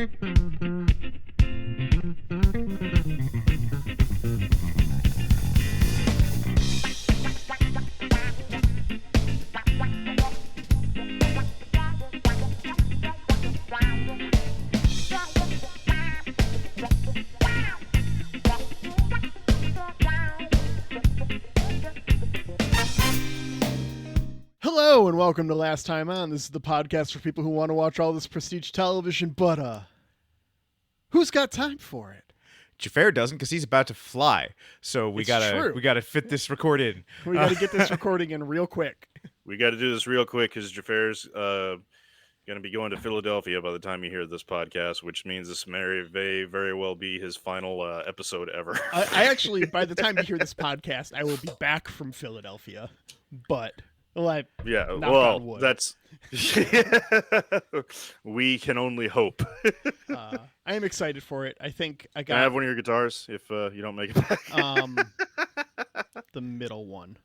Hello and welcome to Last Time On. This is the podcast for people who want to watch all this prestige television, but who's got time for it? Jafar doesn't because he's about to fly. So we gotta fit this record in. We gotta get this recording in real quick. We got to do this real quick because Jafar's going to be going to Philadelphia by the time you hear this podcast, which means this may very well be his final episode ever. I actually, by the time you hear this podcast, I will be back from Philadelphia, but... Well, that's we can only hope. I am excited for it. I think I got. Can I have one of your guitars if you don't make it back? The middle one.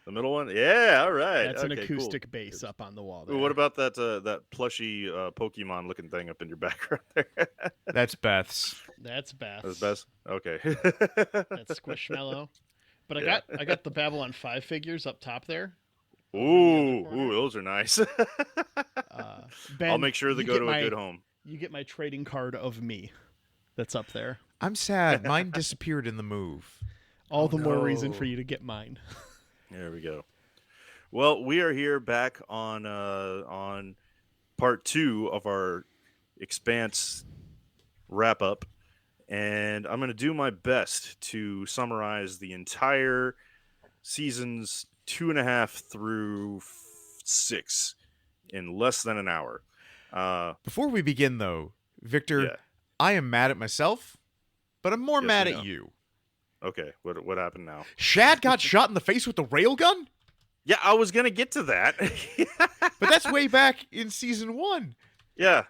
The middle one? Yeah, all right. That's an acoustic bass up on the wall there. Ooh, what about that plushy Pokemon looking thing up in your background there? That's Beth's. That's Beth's. That's Beth's? Okay. That's Squishmallow. But I got the Babylon 5 figures up top there. Ooh, those are nice. Ben, I'll make sure they go to a good home. You get my trading card of me that's up there. I'm sad. Mine disappeared in the move. All the more reason for you to get mine. There we go. Well, we are here back on part 2 of our Expanse wrap-up, and I'm going to do my best to summarize the entire season's 2.5 through 6 in less than an hour. Before we begin, though, Victor, I am mad at myself, but I'm more mad at you. Okay, what happened now? Shad got shot in the face with the railgun? Yeah, I was gonna get to that. But that's way back in season 1. Yeah.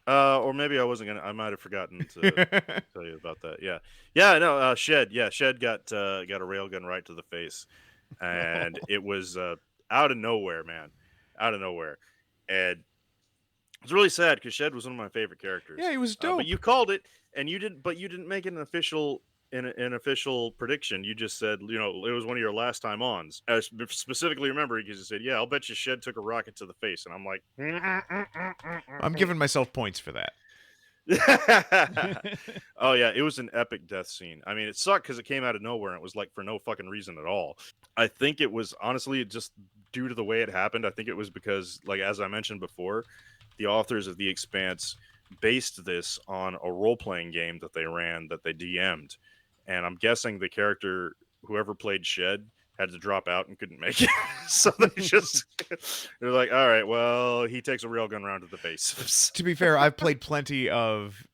Or maybe I wasn't gonna. I might have forgotten to tell you about that. Yeah. No. Shed. Yeah, Shed got a railgun right to the face. And it was out of nowhere, man. Out of nowhere. And it's really sad because Shed was one of my favorite characters. Yeah, he was dope. But you called it, and you didn't make it an official prediction. You just said, it was one of your last time ons. I specifically remember because you said, yeah, I'll bet you Shed took a rocket to the face. And I'm like... I'm giving myself points for that. Oh yeah, it was an epic death scene. I mean, it sucked because it came out of nowhere and it was like for no fucking reason at all. I think it was honestly just due to the way it happened. I think it was because, like, as I mentioned before, the authors of The Expanse based this on a role-playing game that they ran that they DM'd, and I'm guessing the character, whoever played Shed, had to drop out and couldn't make it. So they're like, all right, well, he takes a railgun round to the face. To be fair, I've played plenty of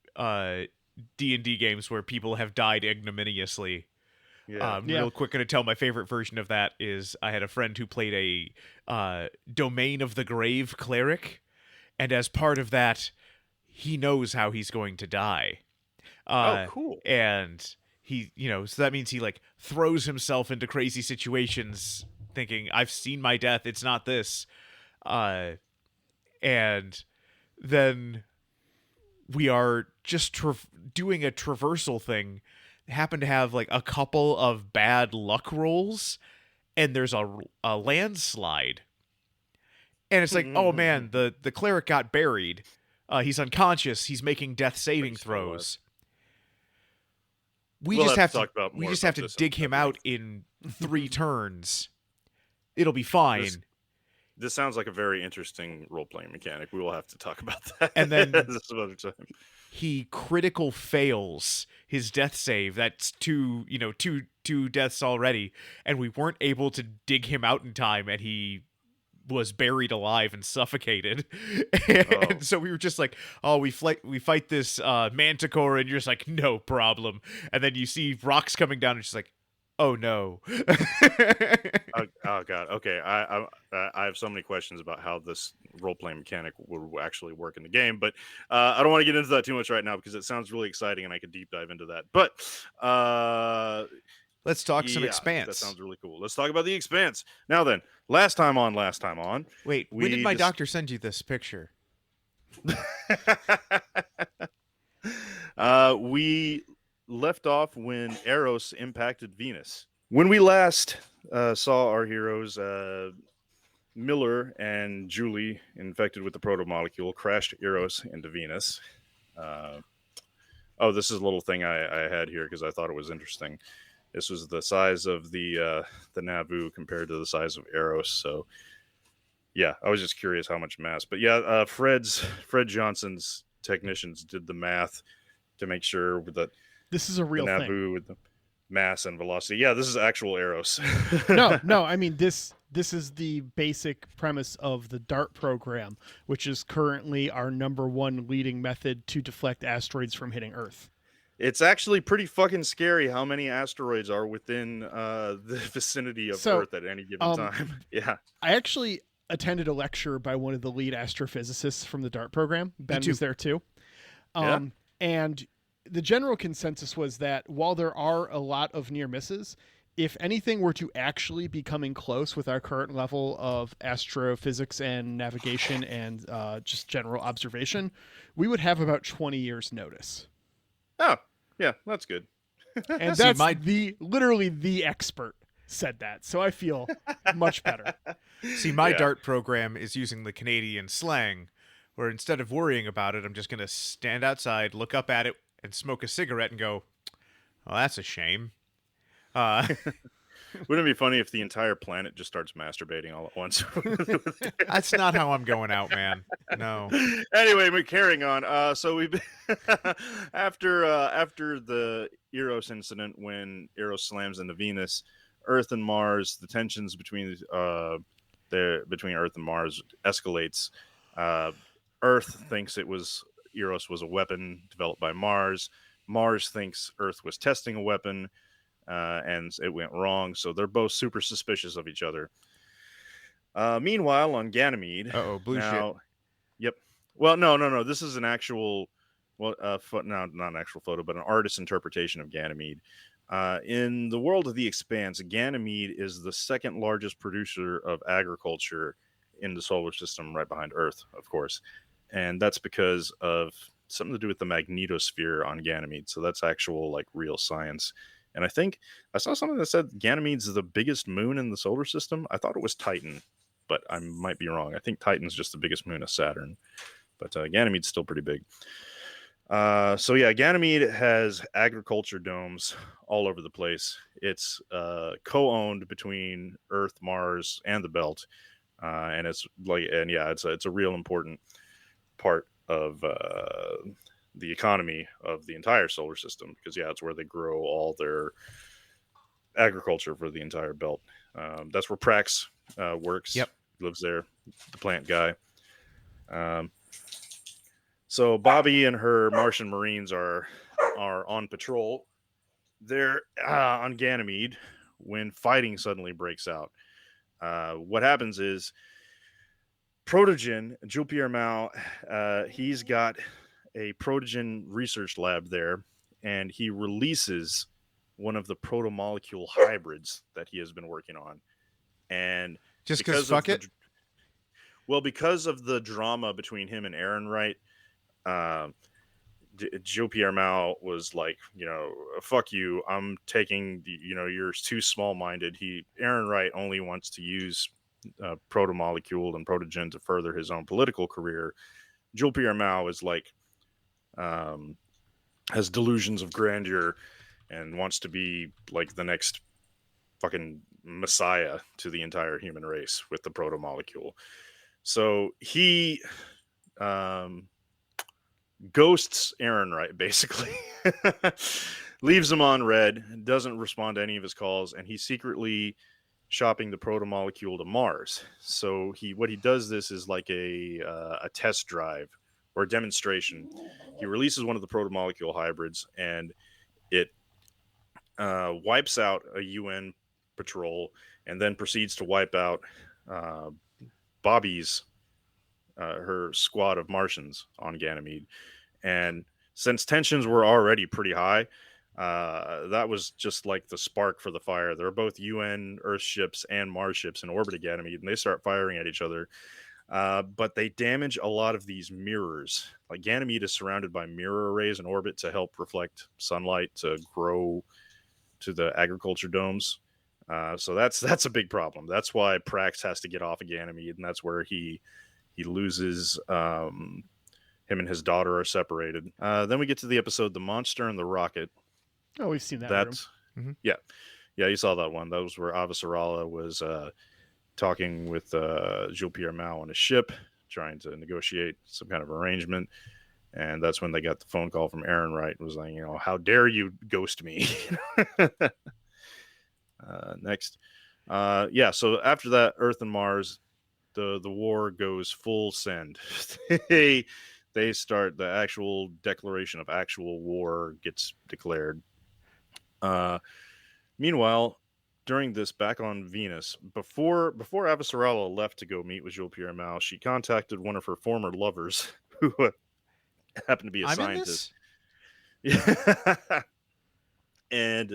D&D games where people have died ignominiously. Real quick, going to tell my favorite version of that is I had a friend who played a Domain of the Grave cleric, and as part of that, he knows how he's going to die. Oh, cool. And... he, so that means he like throws himself into crazy situations thinking, I've seen my death. It's not this. And then we are just doing a traversal thing. Happen to have like a couple of bad luck rolls, and there's a landslide. And it's like, oh man, the cleric got buried. He's unconscious. He's making death saving throws. We just have to dig him out in 3 turns. It'll be fine. This sounds like a very interesting role-playing mechanic. We will have to talk about that. And then some other time. He critical fails his death save. That's two deaths already, and we weren't able to dig him out in time, and he was buried alive and suffocated. And so we were just like, we fight this manticore, and you're just like, no problem. And then you see rocks coming down, and she's like, oh no. Oh god. Okay. I have so many questions about how this role-playing mechanic will actually work in the game, but I don't want to get into that too much right now because it sounds really exciting and I could deep dive into that. But let's talk some Expanse. That sounds really cool. Let's talk about the Expanse. Now then, last time on. Wait, when did my doctor send you this picture? We left off when Eros impacted Venus. When we last saw our heroes, Miller and Julie, infected with the protomolecule, crashed Eros into Venus. Uh, oh, this is a little thing I had here because I thought it was interesting. This was the size of the Nauvoo compared to the size of Eros. So, yeah, I was just curious how much mass. But yeah, Fred Johnson's technicians did the math to make sure that This is a the real thing. Nauvoo with the mass and velocity. Yeah, this is actual Eros. No, I mean this is the basic premise of the DART program, which is currently our #1 leading method to deflect asteroids from hitting Earth. It's actually pretty fucking scary how many asteroids are within the vicinity of So, Earth at any given time. Yeah. I actually attended a lecture by one of the lead astrophysicists from the DART program. Ben too. was there too. Yeah. And the general consensus was that while there are a lot of near misses, if anything were to actually be coming close with our current level of astrophysics and navigation and just general observation, we would have about 20 years notice. Oh, yeah, that's good. And See, that's my- literally the expert said that. So I feel much better. See, my Yeah. DART program is using the Canadian slang, where instead of worrying about it, I'm just going to stand outside, look up at it, and smoke a cigarette and go, well, that's a shame. Wouldn't it be funny if the entire planet just starts masturbating all at once? That's not how I'm going out, man. No. Anyway, we're carrying on. So we've been after the Eros incident when Eros slams into Venus, Earth and Mars, the tensions between Earth and Mars escalates. Earth thinks Eros was a weapon developed by Mars. Mars thinks Earth was testing a weapon. And it went wrong, so they're both super suspicious of each other. Meanwhile, on Ganymede, Blue shit. Yep. Well, no. This is an actual, not an actual photo, but an artist's interpretation of Ganymede. In the world of the Expanse, Ganymede is the second largest producer of agriculture in the solar system, right behind Earth, of course, and that's because of something to do with the magnetosphere on Ganymede. So that's actual, like, real science. And I think I saw something that said Ganymede's the biggest moon in the solar system. I thought it was Titan, but I might be wrong. I think Titan's just the biggest moon of Saturn, but Ganymede's still pretty big. So yeah, Ganymede has agriculture domes all over the place. It's co-owned between Earth, Mars, and the Belt, and it's a real important part of the economy of the entire solar system, because it's where they grow all their agriculture for the entire belt. That's where Prax works. Yep. Lives there, the plant guy. So Bobby and her Martian Marines are on patrol. They're on Ganymede when fighting suddenly breaks out. What happens is Protogen, Jules Pierre Mao, he's got a Protogen research lab there, and he releases one of the protomolecule hybrids that he has been working on. And Just because fuck it? Because of the drama between him and Aaron Wright, Jules Pierre Mao was like, fuck you, I'm taking you're too small-minded. Aaron Wright only wants to use protomolecule and Protogen to further his own political career. Jules Pierre Mao is like, has delusions of grandeur and wants to be like the next fucking messiah to the entire human race with the protomolecule. So he ghosts Aaron Wright, basically. Leaves him on red, doesn't respond to any of his calls, and he's secretly shopping the protomolecule to Mars. So what he does this is like a test drive or a demonstration. He releases one of the protomolecule hybrids, and it wipes out a UN patrol, and then proceeds to wipe out Bobby's her squad of Martians on Ganymede. And since tensions were already pretty high, that was just like the spark for the fire. There are both UN Earth ships and Mars ships in orbit at Ganymede, and they start firing at each other. But they damage a lot of these mirrors. Like Ganymede is surrounded by mirror arrays in orbit to help reflect sunlight to grow to the agriculture domes. So that's a big problem. That's why Prax has to get off of Ganymede, and that's where he loses. Him and his daughter are separated. Then we get to the episode "The Monster and the Rocket." Oh, we've seen that room. That's yeah, you saw that one. That was where Avasarala was talking with Jules Pierre Mao on a ship, trying to negotiate some kind of arrangement. And that's when they got the phone call from Aaron Wright. It was like, how dare you ghost me? Next. So after that, Earth and Mars, the war goes full send. they start the actual declaration of actual war gets declared. Meanwhile, during this, back on Venus, before Avasarala left to go meet with Jules Pierre Mao, she contacted one of her former lovers who happened to be a scientist. Yeah. And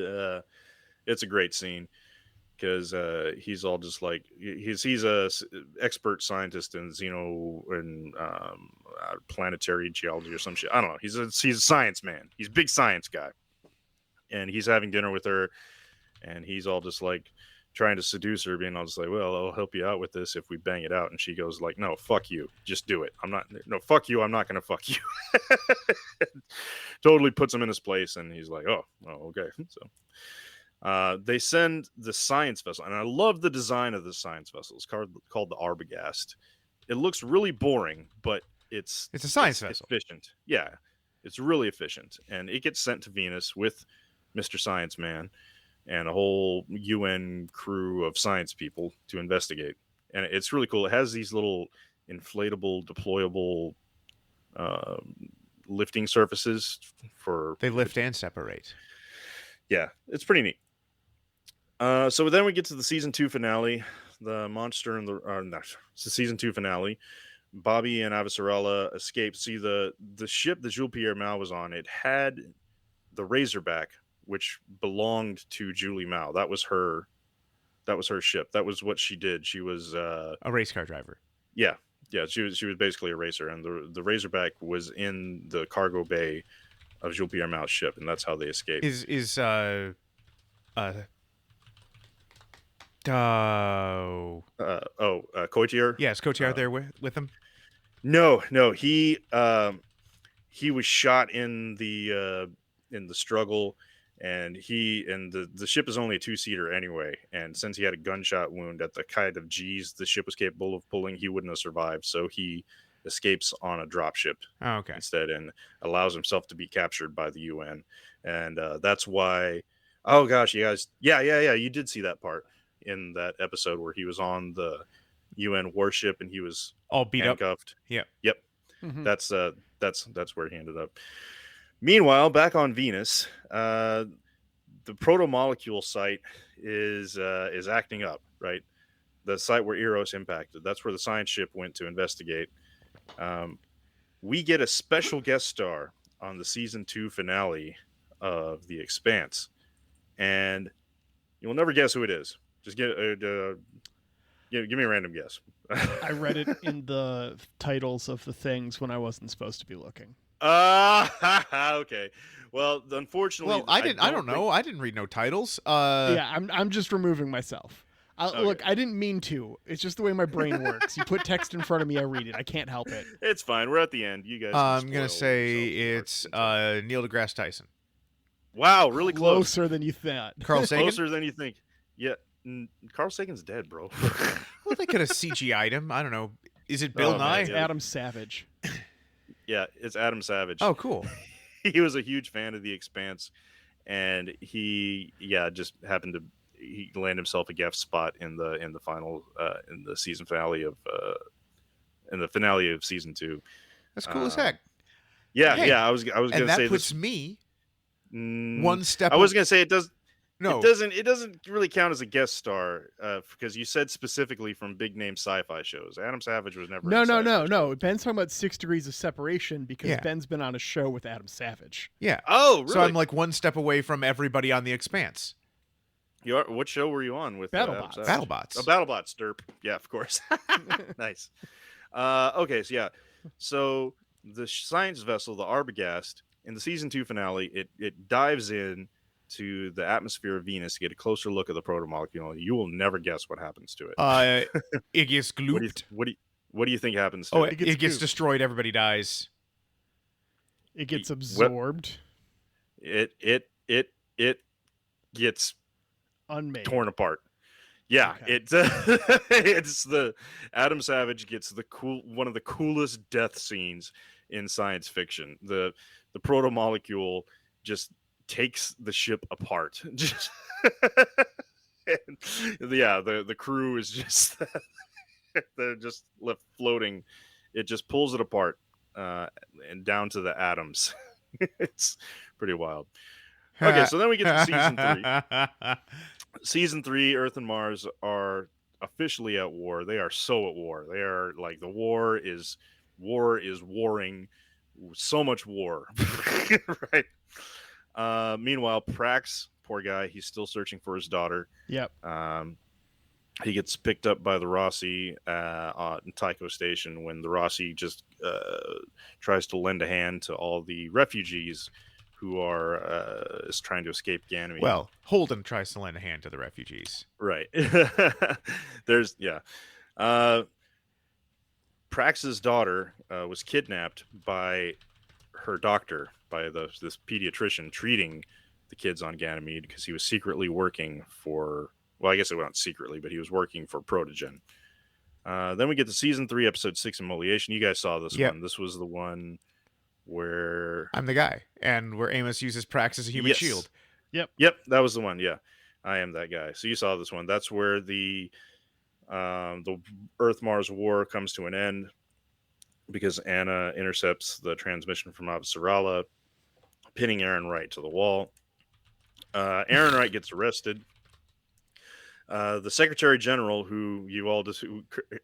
it's a great scene because he's all just like he's a expert scientist in planetary geology or some shit. I don't know. He's a science man. He's a big science guy, and he's having dinner with her, and he's all just like trying to seduce her, being all just like, well, I'll help you out with this if we bang it out. And she goes like, no, fuck you, just do it. Fuck you, I'm not gonna fuck you. Totally puts him in his place, and he's like, oh okay. So they send the science vessel, and I love the design of the science vessel. It's called the Arbogast. It looks really boring, but it's a science vessel. Efficient. Yeah, it's really efficient, and it gets sent to Venus with Mr. Science Man and a whole UN crew of science people to investigate. And it's really cool. It has these little inflatable, deployable lifting surfaces for... They lift and separate. Yeah, it's pretty neat. So then we get to the season 2 finale, the monster and it's the season 2 finale. Bobby and Avasarala escape. See, the ship that Jules Pierre Mao was on, it had the Razorback, which belonged to Julie Mao. That was her ship. That was what she did. She was a race car driver. Yeah. She was basically a racer, and the Razorback was in the cargo bay of Jules Pierre Mao's ship, and that's how they escaped. Coitier? Yes, Coitier there with him? No, he was shot in the struggle, and the ship is only a 2-seater anyway, and since he had a gunshot wound at the kind of G's the ship was capable of pulling, he wouldn't have survived, so he escapes on a dropship instead, and allows himself to be captured by the UN. And that's why, oh gosh, you guys, yeah, you did see that part in that episode where he was on the UN warship and he was all beat handcuffed. Yep. Mm-hmm. That's where he ended up. Meanwhile, back on Venus, the proto-molecule site is acting up, right? The site where Eros impacted. That's where the science ship went to investigate. We get a special guest star on the season 2 finale of The Expanse, and you'll never guess who it is. Just give me a random guess. I read it in the titles of the things when I wasn't supposed to be looking. Okay. Well, unfortunately, I don't know. I didn't read no titles. Yeah, I'm just removing myself. Okay. Look, I didn't mean to. It's just the way my brain works. You put text in front of me, I read it. I can't help it. It's fine. We're at the end. You guys. I'm gonna say it's Neil deGrasse Tyson. Wow, really close. Closer than you thought. Carl Sagan. Closer than you think. Yeah, Carl Sagan's dead, bro. Well, they could have CGI'd him. I don't know. Is it Bill Nye? It's Adam Savage. Yeah, it's Adam Savage. Oh, cool. He was a huge fan of The Expanse, and he happened to land himself a guest spot in the final in the season finale of season 2. That's cool as heck. Yeah, hey, yeah. I was gonna say that puts me one step. I was gonna say it does. No, it doesn't really count as a guest star because you said specifically from big name sci-fi shows. Adam Savage was never. No. Ben's talking about 6 Degrees of Separation because Yeah. Ben's been on a show with Adam Savage. Yeah. Oh, really? So I'm like one step away from everybody on The Expanse. You are, what show were you on with? BattleBots. BattleBots. Oh, BattleBots, derp. Yeah, of course. Nice. Okay, so yeah, so the science vessel, the Arbogast, in the season 2 finale, it dives in to the atmosphere of Venus to get a closer look at the protomolecule. And you will never guess what happens to it. Uh, it gets What do you glooped. what do you think happens Oh, to it it? It gets gets gooped. destroyed. Everybody dies. It gets What absorbed, it gets unmade. torn apart. Yeah, Okay. it's it's the Adam Savage gets the one of the coolest death scenes in science fiction. The proto molecule just takes the ship apart. Just yeah, the crew is just they're just left floating. It just pulls it apart and down to the atoms. It's pretty wild. Okay, so then we get to season 3. Season 3, Earth and Mars are officially at war. They are so at war. They are like the war is warring, so much war. Right. Meanwhile, Prax, poor guy, he's still searching for his daughter. Yep. He gets picked up by the Rossi on Tycho Station when the Rossi just tries to lend a hand to all the refugees who are is trying to escape Ganymede. Well, Holden tries to lend a hand to the refugees. Right. There's yeah. Uh, Prax's daughter was kidnapped by her doctor, by this pediatrician treating the kids on Ganymede because he was secretly working for. Well, I guess it wasn't secretly, but he was working for Protogen. Then we get to season 3, episode 6, Immolation. You guys saw this Yep. one. This was the one where I'm the guy, and where Amos uses Prax as a human Yes. shield. Yep, that was the one. Yeah, I am that guy. So you saw this one. That's where the Earth Mars war comes to an end because Anna intercepts the transmission from Avasarala, pinning Aaron Wright to the wall. Aaron Wright gets arrested. The Secretary General, who you all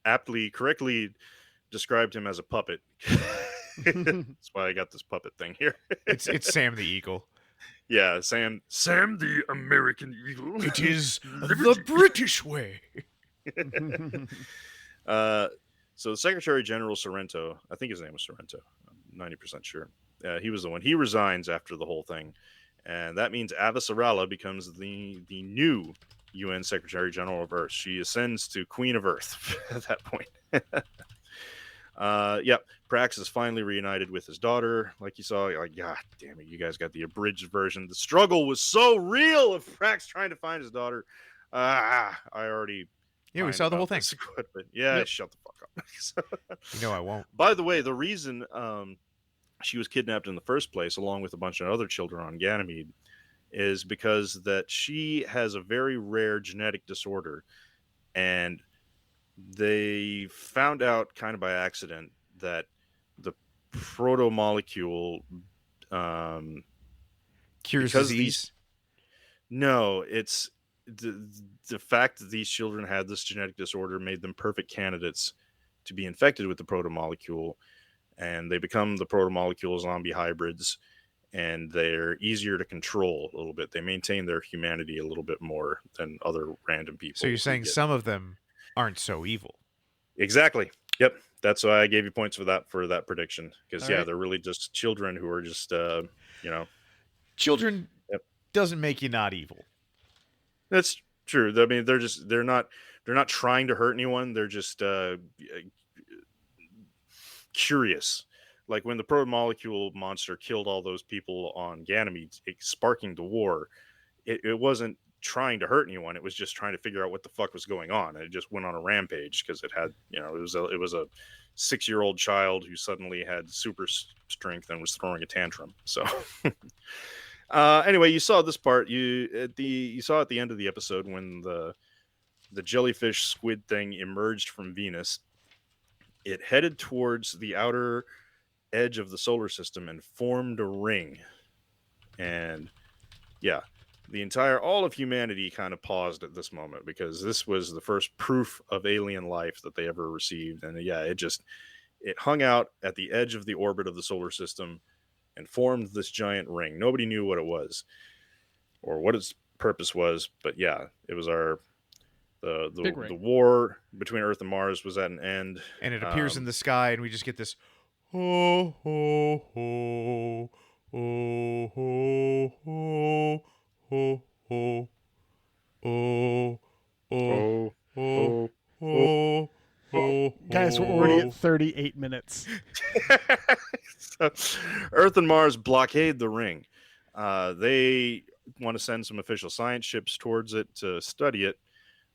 aptly, correctly described him as a puppet. That's why I got this puppet thing here. It's Sam the Eagle. Yeah, Sam the American Eagle. It is the British way. So the Secretary General Sorrento, I think his name was Sorrento, I'm 90% sure. He was the one. He resigns after the whole thing. And that means Avasarala becomes the new UN Secretary General of Earth. She ascends to Queen of Earth at that point. Yep, Prax is finally reunited with his daughter. Like you saw, like, God damn it, you guys got the abridged version. The struggle was so real of Prax trying to find his daughter. I already. Yeah, we saw the whole thing. But yeah, Yep. shut the fuck up. You know I won't. By the way, the reason she was kidnapped in the first place, along with a bunch of other children on Ganymede, is because that she has a very rare genetic disorder, and they found out kind of by accident that the proto molecule Cures because disease. no, it's the fact that these children had this genetic disorder made them perfect candidates to be infected with the proto molecule, and they become the proto molecule zombie hybrids, and they're easier to control a little bit. They maintain their humanity a little bit more than other random people. So you're who saying get- some of them aren't so evil. Exactly. Yep. That's why I gave you points for that prediction, because All yeah, right. they're really just children who are just Children Yep. doesn't make you not evil. That's true. I mean, they're not trying to hurt anyone. They're just curious. Like when the proto molecule monster killed all those people on Ganymede, sparking the war, it wasn't trying to hurt anyone. It was just trying to figure out what the fuck was going on. And it just went on a rampage because it had, it was a 6-year-old child who suddenly had super strength and was throwing a tantrum. So anyway, you saw this part. You saw at the end of the episode when the jellyfish squid thing emerged from Venus. It headed towards the outer edge of the solar system and formed a ring. And yeah, all of humanity kind of paused at this moment because this was the first proof of alien life that they ever received. And yeah, it hung out at the edge of the orbit of the solar system and formed this giant ring. Nobody knew what it was or what its purpose was, but yeah, it was our Big The ring. war between Earth and Mars was at an end. And it appears in the sky, and we just get this ho ho ho ho ho ho ho ho oh oh Oh, oh oh, oh, oh oh, oh Guys, we're already oh. at 38 minutes. so, Earth and Mars blockade the ring. They want to send some official science ships towards it to study it.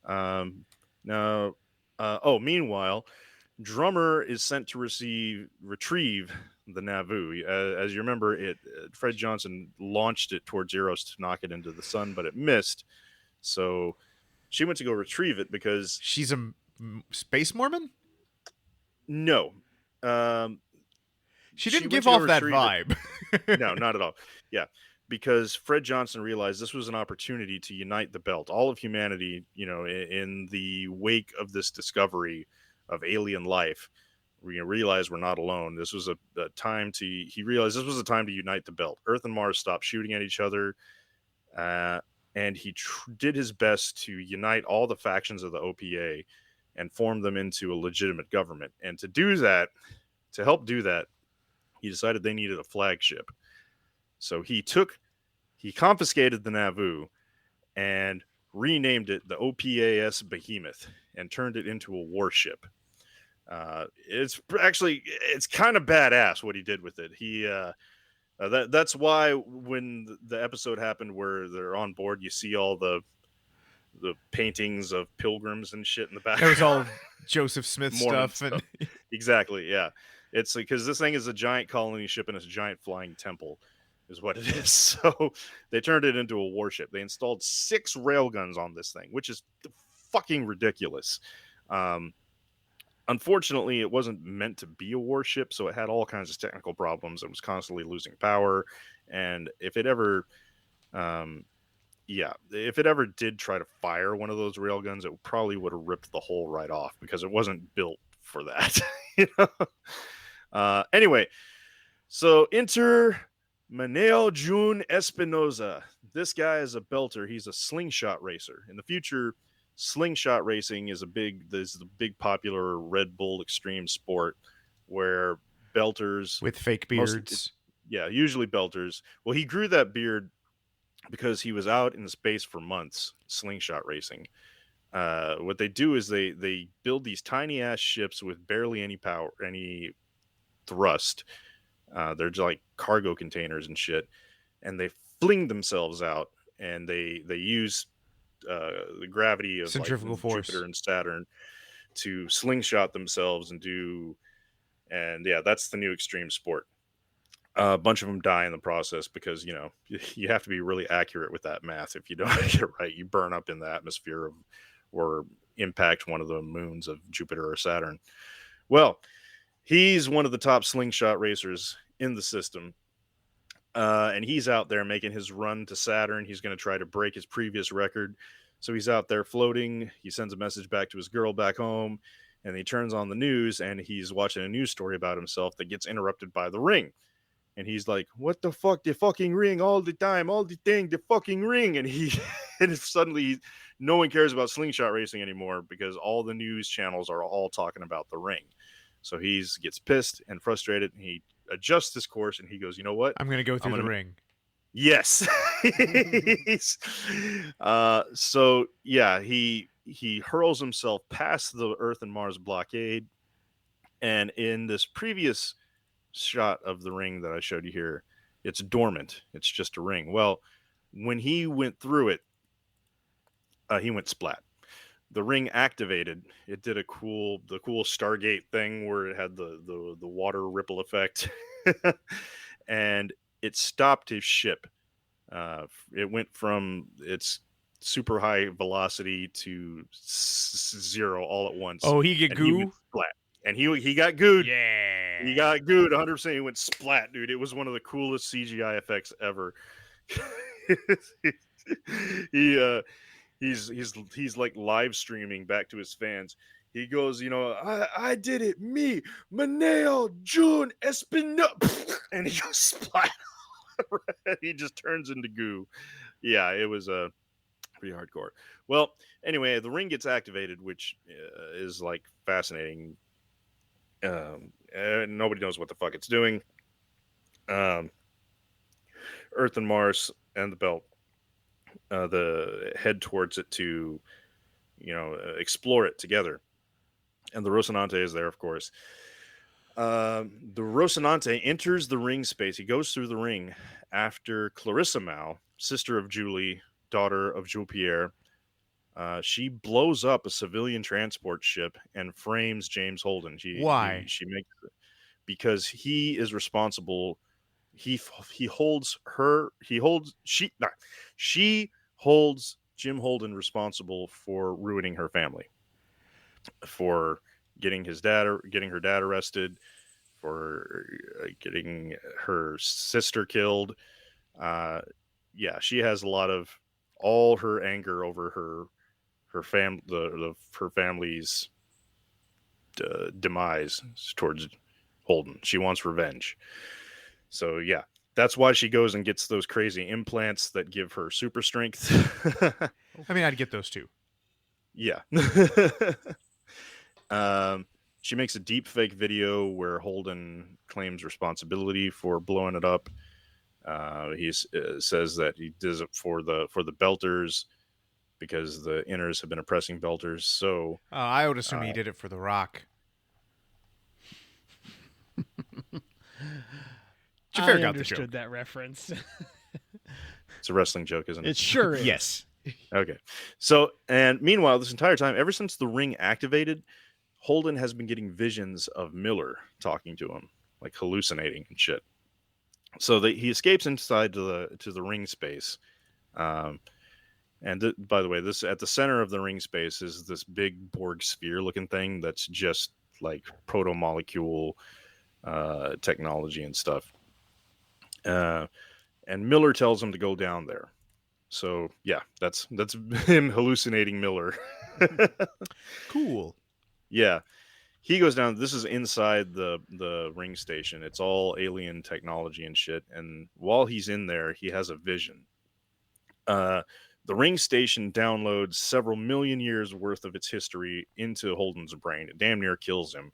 Now, meanwhile, Drummer is sent to retrieve the Nauvoo. As you remember, Fred Johnson launched it towards Eros to knock it into the sun, but it missed. So she went to go retrieve it because She's a space Mormon? no, um, She she didn't went give to go off that retrieve it. vibe. No, not at all. Yeah, because Fred Johnson realized this was an opportunity to unite the belt, all of humanity. In the wake of this discovery of alien life, we realized we're not alone. This was a time to. He realized this was a time to unite the belt. Earth and Mars stopped shooting at each other, and he did his best to unite all the factions of the OPA and form them into a legitimate government. And to help do that, he decided they needed a flagship. So he confiscated the Nauvoo and renamed it the OPAS Behemoth and turned it into a warship. It's kind of badass what he did with it. That's why when the episode happened where they're on board, you see all the paintings of pilgrims and shit in the background. It was all Joseph Smith Mormon stuff. And Exactly, yeah. It's because this thing is a giant colony ship and it's a giant flying temple, is what it is. So they turned it into a warship. They installed 6 railguns on this thing, which is fucking ridiculous. Unfortunately, it wasn't meant to be a warship, so it had all kinds of technical problems. It was constantly losing power, and if it ever did try to fire one of those railguns, it probably would have ripped the hull right off because it wasn't built for that. Anyway, so enter Manel June Espinoza. This guy is a belter. He's a slingshot racer. In the future, slingshot racing is the big popular Red Bull extreme sport where belters with fake beards. Usually belters. Well, he grew that beard because he was out in space for months slingshot racing. What they do is they build these tiny ass ships with barely any power, any thrust. They're just like cargo containers and shit, and they fling themselves out, and they use the gravity of Centrifugal force. Jupiter and Saturn to slingshot themselves and that's the new extreme sport. A bunch of them die in the process because you have to be really accurate with that math. If you don't get it right, you burn up in the atmosphere or impact one of the moons of Jupiter or Saturn. Well, he's one of the top slingshot racers in the system. And he's out there making his run to Saturn. He's going to try to break his previous record. So he's out there floating. He sends a message back to his girl back home, and he turns on the news, and he's watching a news story about himself that gets interrupted by the ring. And he's like, what the fuck? The fucking ring all the time, all the thing, the fucking ring. And suddenly no one cares about slingshot racing anymore because all the news channels are all talking about the ring. So he gets pissed and frustrated, and he adjusts his course, and he goes, you know what? I'm going to go through the ring. Yes. So yeah, he hurls himself past the Earth and Mars blockade. And in this previous shot of the ring that I showed you here, it's dormant. It's just a ring. Well, when he went through it, he went splat. The ring activated. It did the cool Stargate thing where it had the water ripple effect, and it stopped his ship. It went from its super high velocity to 0 all at once. Oh, he get goo? Splat. And he got gooed. Yeah. He got gooed 100%. He went splat, dude. It was one of the coolest CGI effects ever. He's like live streaming back to his fans. He goes, I did it, me, Maneo June Espinosa, and he goes splat. He just turns into goo. Yeah, it was pretty hardcore. Well, anyway, the ring gets activated, which is like fascinating. Nobody knows what the fuck it's doing. Um, Earth and Mars and the belt, the head towards it to, explore it together. And the Rocinante is there, of course. The Rocinante enters the ring space. He goes through the ring after Clarissa Mao, sister of Julie, daughter of Jules Pierre. She blows up a civilian transport ship and frames James Holden. Why? She makes because he is responsible. He holds her. He holds she. Nah, she holds Jim Holden responsible for ruining her family, for getting her dad arrested, for getting her sister killed. Uh, yeah, she has a lot of all her anger over her family's demise towards Holden. She wants revenge. So yeah, that's why she goes and gets those crazy implants that give her super strength. I mean, I'd get those too. Yeah. She makes a deep fake video where Holden claims responsibility for blowing it up. He says that he does it for the Belters because the Inners have been oppressing Belters. So I would assume he did it for The Rock. I Jafar got the understood joke. that reference. it's a wrestling joke, isn't it? It sure is. Yes. Okay. So, and meanwhile, this entire time, ever since the ring activated, Holden has been getting visions of Miller talking to him, like hallucinating and shit. So he escapes inside to the ring space. By the way, this at the center of the ring space is this big Borg sphere looking thing that's just like proto molecule technology and stuff. And Miller tells him to go down there. So yeah, that's him hallucinating Miller. Cool. Yeah, he goes down. This is inside the ring station. It's all alien technology and shit. And while he's in there, he has a vision. The ring station downloads several million years worth of its history into Holden's brain. It damn near kills him.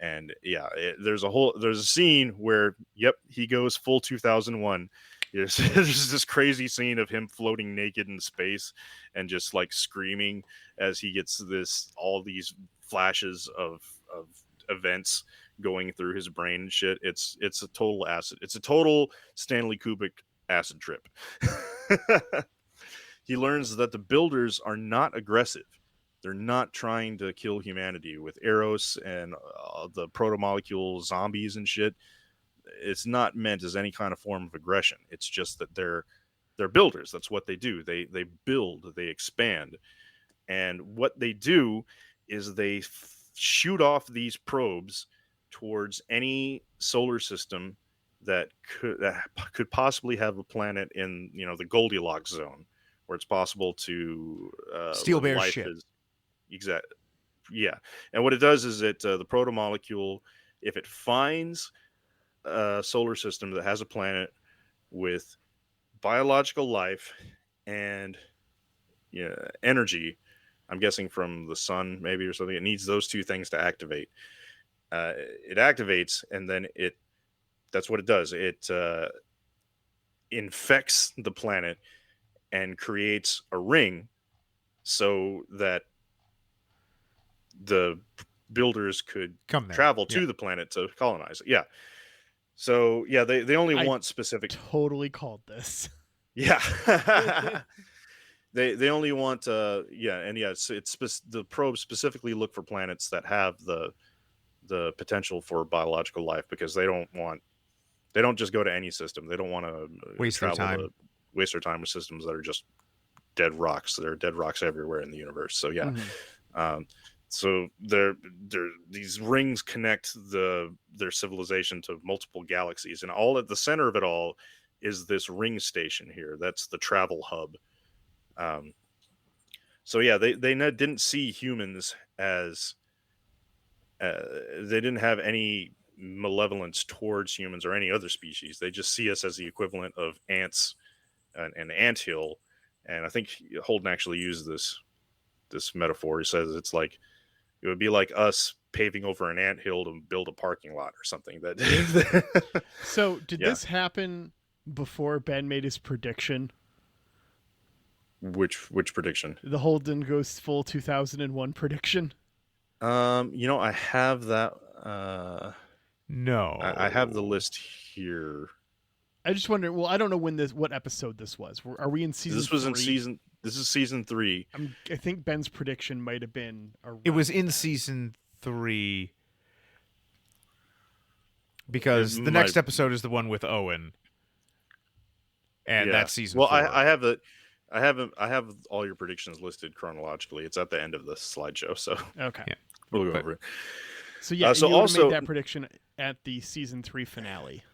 And yeah, there's a scene where, yep, he goes full 2001. There's this crazy scene of him floating naked in space and just like screaming as he gets all these flashes of events going through his brain and shit. It's a total acid. It's a total Stanley Kubrick acid trip. He learns that the builders are not aggressive. They're not trying to kill humanity with Eros and the proto-molecule zombies and shit. It's not meant as any kind of form of aggression. It's just that they're builders. That's what they do. They build, they expand. And what they do is they shoot off these probes towards any solar system that could possibly have a planet in, the Goldilocks zone, where it's possible to Steel Bear's life shit. Exactly. Yeah. And what it does is the proto molecule, if it finds a solar system that has a planet with biological life and energy, I'm guessing from the sun maybe or something, it needs those two things to activate. It activates, and then that's what it does. It infects the planet and creates a ring so that the builders could Come there. travel to the planet to colonize it. Yeah. So yeah, they only want specific. Totally called this. Yeah. they only want it's the probes specifically look for planets that have the potential for biological life, because they don't just go to any system. They don't want to Waste their time. waste their time with systems that are just dead rocks. There are dead rocks everywhere in the universe. So yeah. Mhm. So these rings connect their civilization to multiple galaxies, and all at the center of it all is this ring station here. That's the travel hub. So yeah, they didn't see humans as they didn't have any malevolence towards humans or any other species. They just see us as the equivalent of ants, an anthill And I think Holden actually used this metaphor. He says it's like it would be like us paving over an anthill to build a parking lot or something. That So, did yeah. this happen before Ben made his prediction? Which prediction? The Holden goes full 2001 prediction? I have that. No. I have the list here. I just wonder. Well, I don't know what episode this was. Are we in season? This was 3? in season. This is season 3. I think Ben's prediction might have been. It was in that. season 3 because It the next might- episode is the one with Owen, and Yeah. that's season Well, 4. I have it. I have all your predictions listed chronologically. It's at the end of the slideshow, so Okay. Yeah. we'll go But- over it. So yeah, so you would've also- made that prediction at the season 3 finale.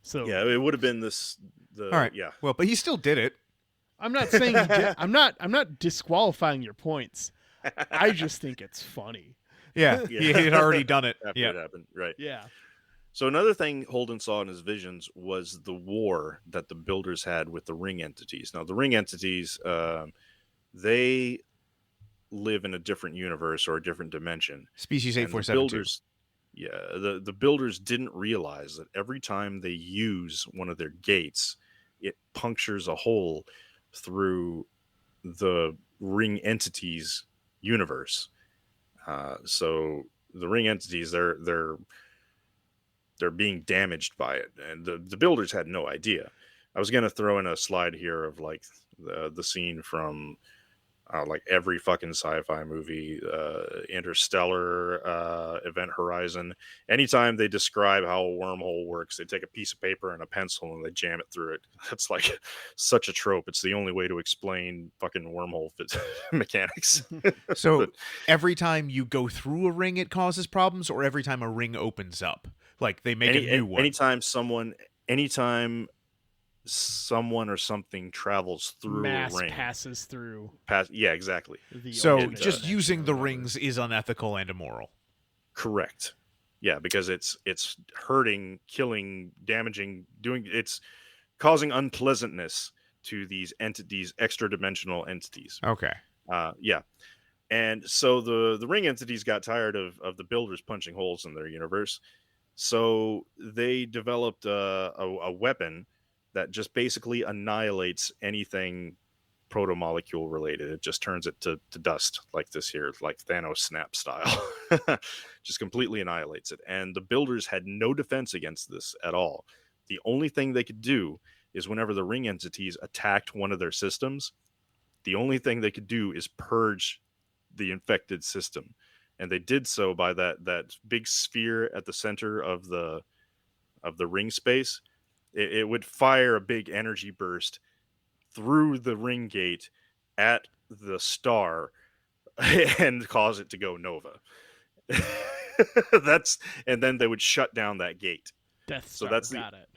So Yeah, it would have been this. All right. Yeah. Well, but he still did it. I'm not saying you did, I'm not disqualifying your points. I just think it's funny. Yeah, Yeah. he had already done it. After Yeah. it happened, right? Yeah. So another thing Holden saw in his visions was the war that the builders had with the ring entities. Now, the ring entities, they live in a different universe or a different dimension. Species And the 8472. builders, the builders didn't realize that every time they use one of their gates, it punctures a hole through the ring entities universe. So the ring entities, they're being damaged by it, and the builders had no idea. I was gonna throw in a slide here of like the scene from like every fucking sci-fi movie, Interstellar, Event Horizon. Anytime they describe how a wormhole works, they take a piece of paper and a pencil and they jam it through it. That's like such a trope. It's the only way to explain fucking wormhole mechanics. So every time you go through a ring, it causes problems, or every time a ring opens up, like they make a new one. Anytime someone or something travels through Mass a ring, passes through yeah, exactly. the So alternate just dimension using or the whatever. rings is unethical and immoral. Correct. Yeah, because it's hurting, killing, damaging, it's causing unpleasantness to these entities, extra dimensional entities. Okay. Yeah. And so the ring entities got tired of the builders punching holes in their universe. So they developed a weapon that just basically annihilates anything proto-molecule related. It just turns it to dust, like this here, like Thanos snap style. Just completely annihilates it. And the builders had no defense against this at all. The only thing they could do is whenever the ring entities attacked one of their systems, the only thing they could do is purge the infected system. And they did so by that big sphere at the center of the ring space. It would fire a big energy burst through the ring gate at the star and cause it to go nova. And then they would shut down that gate. Death So Star. that's Got it.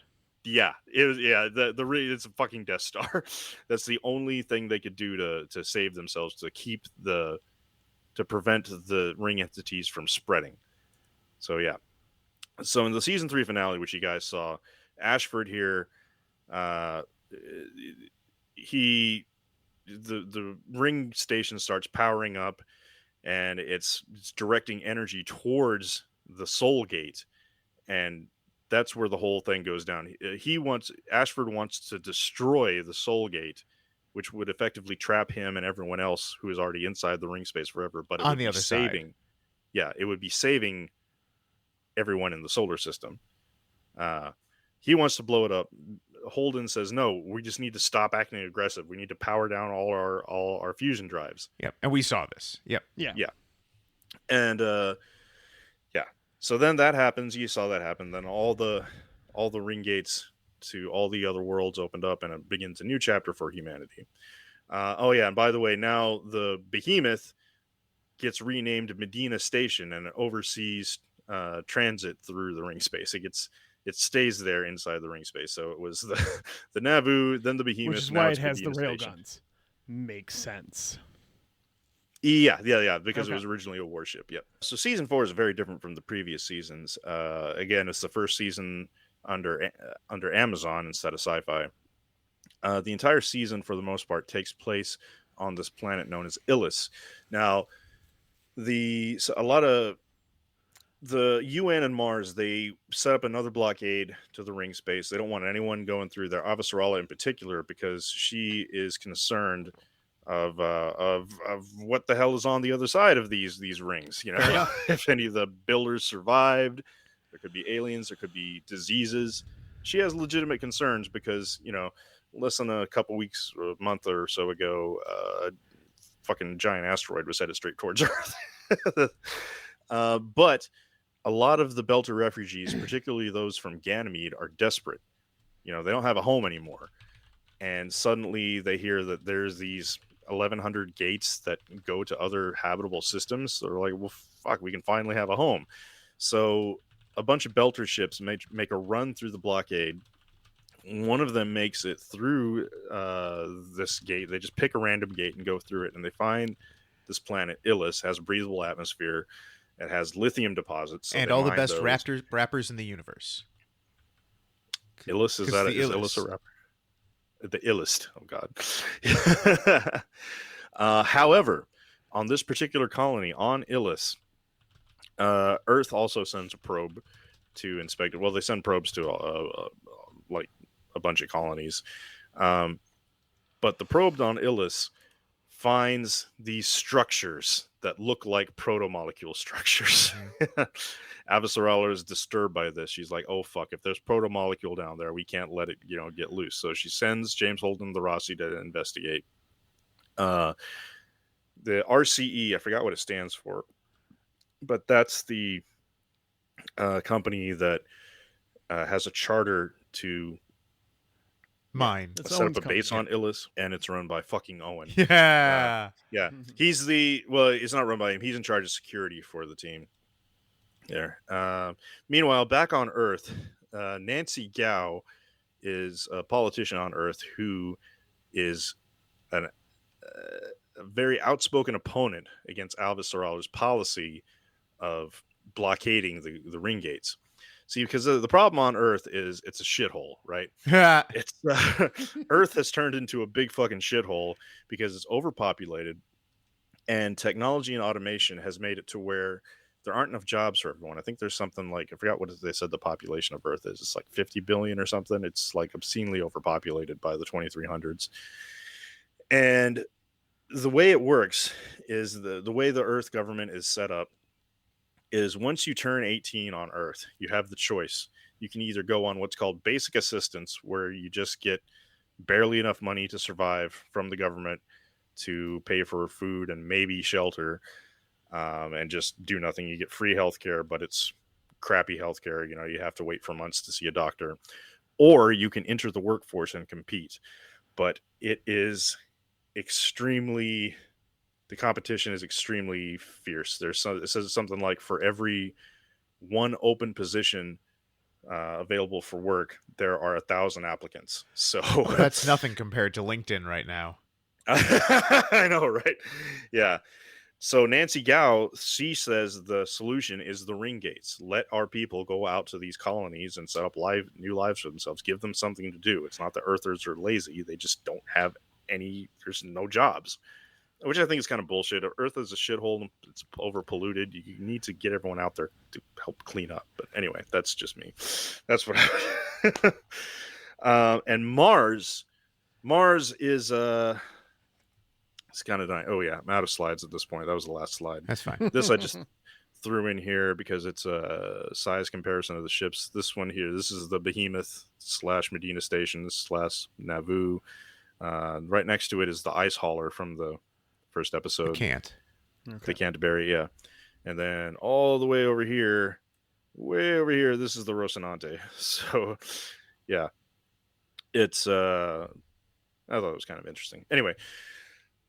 Yeah, it was. Yeah, the it's a fucking Death Star. That's the only thing they could do to save themselves, to prevent the ring entities from spreading. So yeah. So in the season 3 finale, which you guys saw, Ashford here, the ring station starts powering up, and it's directing energy towards the soul gate, and that's where the whole thing goes down. Ashford wants to destroy the soul gate, which would effectively trap him and everyone else who is already inside the ring space forever. But it On would the be other side. saving, yeah, it would be saving everyone in the solar system. He wants to blow it up. Holden says, "No, we just need to stop acting aggressive. We need to power down all our fusion drives." Yep. And we saw this. Yep. Yeah. Yeah. And yeah. So then that happens. You saw that happen. Then all the ring gates to all the other worlds opened up, and it begins a new chapter for humanity. Oh yeah, and by the way, now the behemoth gets renamed Medina Station, and it oversees transit through the ring space. It stays there inside the ring space. So it was the Naboo, then the behemoth, Which is now why it's it has the Medina rail Station. guns. Makes sense. Yeah, because it Okay. was originally a warship. Yep. So season 4 is very different from the previous seasons. Again, it's the first season under Amazon instead of Sci-Fi, The entire season, for the most part, takes place on this planet known as Illis. Now, a lot of the UN and Mars, they set up another blockade to the ring space. They don't want anyone going through there. Avasarala in particular, because she is concerned of what the hell is on the other side of these rings. You Fair know, enough. if any of the builders survived, there could be aliens, there could be diseases. She has legitimate concerns because, you know, less than a couple weeks or a month or so ago, fucking giant asteroid was headed straight towards Earth. But a lot of the Belter refugees, particularly those from Ganymede, are desperate. You know, they don't have a home anymore. And suddenly they hear that there's these 1,100 gates that go to other habitable systems. So they're like, well, fuck, we can finally have a home. So a bunch of Belter ships make a run through the blockade. One of them makes it through this gate. They just pick a random gate and go through it. And they find this planet, Illis, has a breathable atmosphere. It has lithium deposits. So And all the best rappers in the universe. Illis, is 'Cause that the is illest. Illis a rapper? The illest. Oh God. However, on this particular colony on Illis, Earth also sends a probe to inspect it. Well, they send probes to like a bunch of colonies, but the probe on Illis finds these structures that look like proto-molecule structures. Avasarala is disturbed by this. She's like, oh fuck, if there's proto-molecule down there, we can't let it, you know, get loose. So she sends James Holden the Rossi to investigate. The RCE, I forgot what it stands for, but that's the company that has a charter to Mine. That's set Owen's up a base company, on Illis, and it's run by fucking Owen. Yeah. Yeah, he's it's not run by him. He's in charge of security for the team there. Meanwhile, back on Earth, Nancy Gao is a politician on Earth who is a very outspoken opponent against Avasarala's policy of blockading the ring gates. See, because the problem on Earth is it's a shithole, right? It's Earth has turned into a big fucking shithole because it's overpopulated, and technology and automation has made it to where there aren't enough jobs for everyone. I think there's something like, I forgot what they said the population of Earth is. It's like 50 billion or something. It's like obscenely overpopulated by the 2300s. And the way it works is the way the Earth government is set up is once you turn 18 on Earth, you have the choice. You can either go on what's called basic assistance, where you just get barely enough money to survive from the government to pay for food and maybe shelter, and just do nothing. You get free healthcare, but it's crappy healthcare. You know, you have to wait for months to see a doctor. Or you can enter the workforce and compete. But it is extremely, the competition is extremely fierce. It says something like for every one open position available for work, there are 1,000 applicants. So Well, that's nothing compared to LinkedIn right now. I know, right? Yeah. So Nancy Gao, she says the solution is the ring gates. Let our people go out to these colonies and set up new lives for themselves. Give them something to do. It's not that Earthers are lazy; they just don't have any. There's no jobs, which I think is kind of bullshit. Earth is a shithole. It's over polluted. You need to get everyone out there to help clean up. But anyway, that's just me. That's what and Mars is it's kind of dying. Oh yeah, I'm out of slides at this point. That was the last slide. That's fine. This I just threw in here because it's a size comparison of the ships. This one here, this is the Behemoth / Medina Station / Nauvoo. Right next to it is the Ice Hauler from the first episode. Can't. Okay. The Canterbury, yeah. And then all the way over here, this is the Rocinante. So, yeah. It's, I thought it was kind of interesting. Anyway,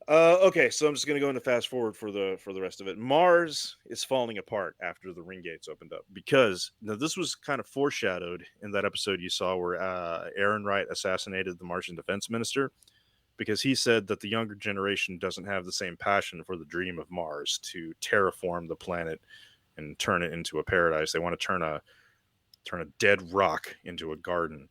okay, so I'm just going to go into fast forward for the rest of it. Mars is falling apart after the ring gates opened up because now this was kind of foreshadowed in that episode you saw where Aaron Wright assassinated the Martian defense minister, because he said that the younger generation doesn't have the same passion for the dream of Mars to terraform the planet and turn it into a paradise. They want to turn a dead rock into a garden.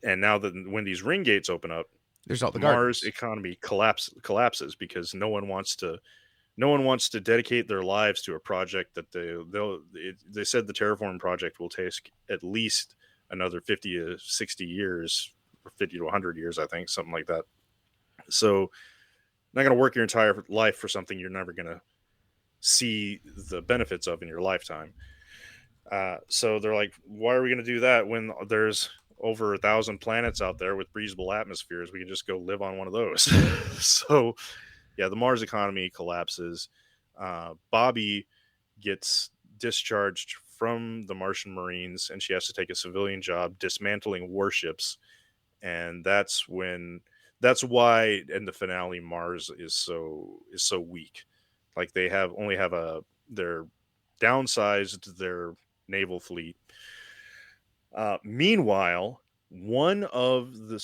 And now that when these ring gates open up, There's all the Mars gardens. economy collapses because no one wants to dedicate their lives to a project that they said the terraform project will take at least another 50 to 60 years, or 50 to 100 years, I think, something like that. So not going to work your entire life for something you're never going to see the benefits of in your lifetime. So they're like, why are we going to do that when there's over 1,000 planets out there with breathable atmospheres? We can just go live on one of those. So yeah, the Mars economy collapses. Bobby gets discharged from the Martian Marines, and she has to take a civilian job dismantling warships. And that's why in the finale Mars is so weak. Like they have only have a they're downsized their naval fleet. Meanwhile, one of the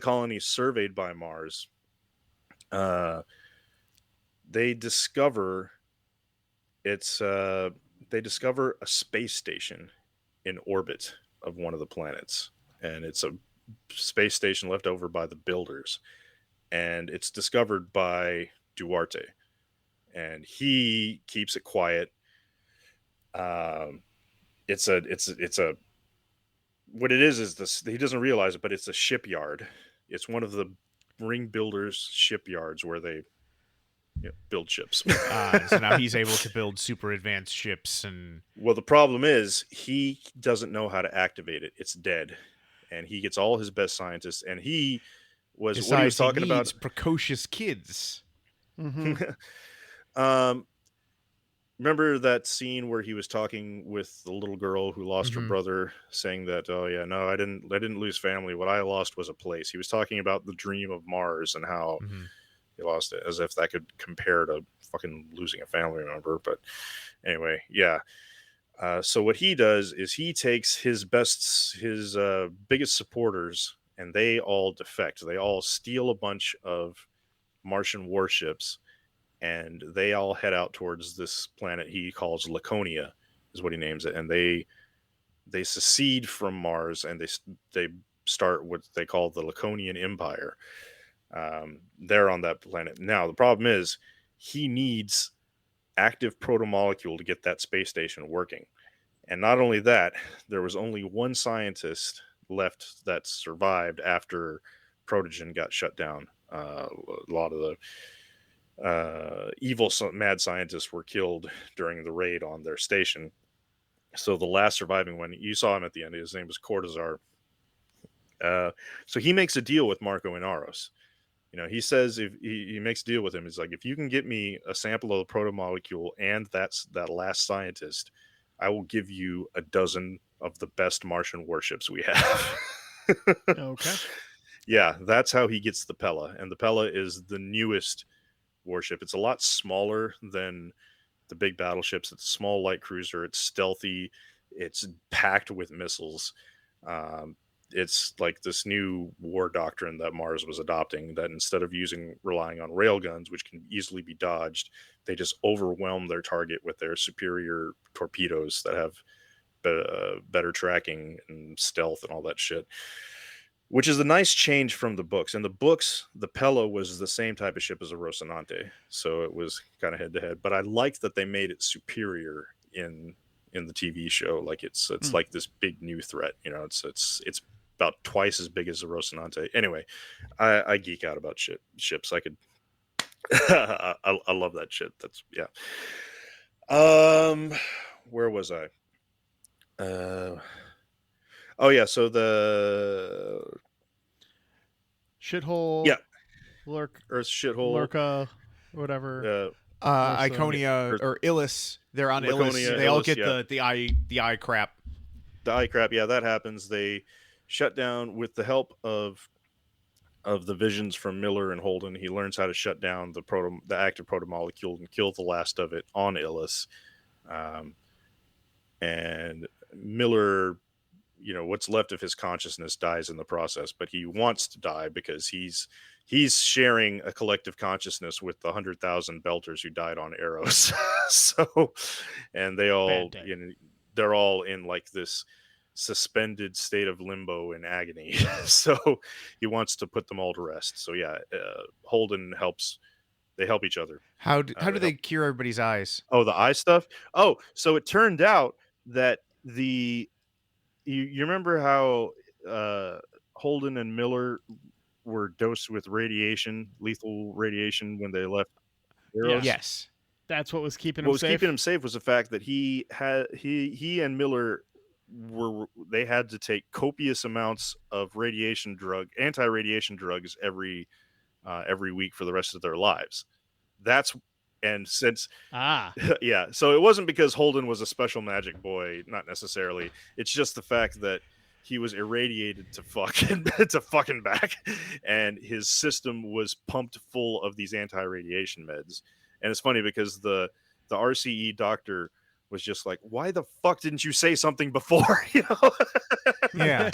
colonies surveyed by Mars, uh, they discover it's they discover a space station in orbit of one of the planets, and it's a space station left over by the builders, and it's discovered by Duarte, and he keeps it quiet. Um, it's a what it is this he doesn't realize it, but it's a shipyard. It's one of the ring builders shipyards where they build ships. So now he's able to build super advanced ships, and Well, the problem is he doesn't know how to activate it. It's dead, and he gets all his best scientists, and he was what he was decides he talking about. needs precocious kids. Mm-hmm. um, Remember that scene where he was talking with the little girl who lost her Mm-hmm. brother, saying that, "Oh yeah, no, I didn't lose family. What I lost was a place." He was talking about the dream of Mars and how Mm-hmm. he lost it, as if that could compare to fucking losing a family member. But anyway, yeah. So what he does is he takes his biggest supporters, and they all defect. They all steal a bunch of Martian warships, and they all head out towards this planet he calls Laconia, is what he names it. And they secede from Mars, and they start what they call the Laconian Empire. They're on that planet now. The problem is he needs active protomolecule to get that space station working. And not only that, there was only one scientist left that survived after Protogen got shut down. A lot of the evil mad scientists were killed during the raid on their station. So the last surviving one, you saw him at the end. His name was Cortazar. Uh, so he makes a deal with Marco Inaros. He says if he makes a deal with him, it's like, if you can get me a sample of the protomolecule and that last scientist, I will give you a dozen of the best Martian warships we have. Okay. Yeah, that's how he gets the Pella, and the Pella is the newest warship. It's a lot smaller than the big battleships. It's a small light cruiser. It's stealthy. It's packed with missiles. Um, it's like this new war doctrine that Mars was adopting, that instead of relying on railguns, which can easily be dodged, they just overwhelm their target with their superior torpedoes that have better tracking and stealth and all that shit. Which is a nice change from the books. In the books, the Pella was the same type of ship as a Rocinante, so it was kind of head to head. But I liked that they made it superior in the TV show. Like it's Mm. like this big new threat. It's about twice as big as a Rocinante. Anyway, I geek out about ships. I could I love that shit. That's yeah. Um, where was I? Oh yeah. So the Shithole, yeah lurk, Earth shithole. lurka, whatever. Uh, Ursa. Iconia or or Illis. They're on Illis. Laconia, They all Illis, get yeah. the eye crap. The eye crap, yeah, that happens. They shut down with the help of the visions from Miller and Holden. He learns how to shut down the active protomolecule and kill the last of it on Illis. Um, and Miller, what's left of his consciousness dies in the process, but he wants to die because he's sharing a collective consciousness with the 100,000 belters who died on Eros. So, and they Bad all, day. they're all in like this. suspended state of limbo and agony. So he wants to put them all to rest. So yeah, Holden helps. They help each other. How do They they help. cure everybody's eyes? Oh, the eye stuff. Oh, so it turned out that the you remember how uh, Holden and Miller were dosed with radiation, lethal radiation, when they left Eros. Yes, Yes. that's what was keeping What him was keeping him safe. safe was the fact that he and Miller were they had to take copious amounts of anti-radiation drugs every week for the rest of their lives. That's and since Ah, yeah, so it wasn't because Holden was a special magic boy, not necessarily. It's just the fact that he was irradiated to fucking to fucking back, and his system was pumped full of these anti-radiation meds. And it's funny because the RCE doctor was just like, "Why the fuck didn't you say something before?" Yeah.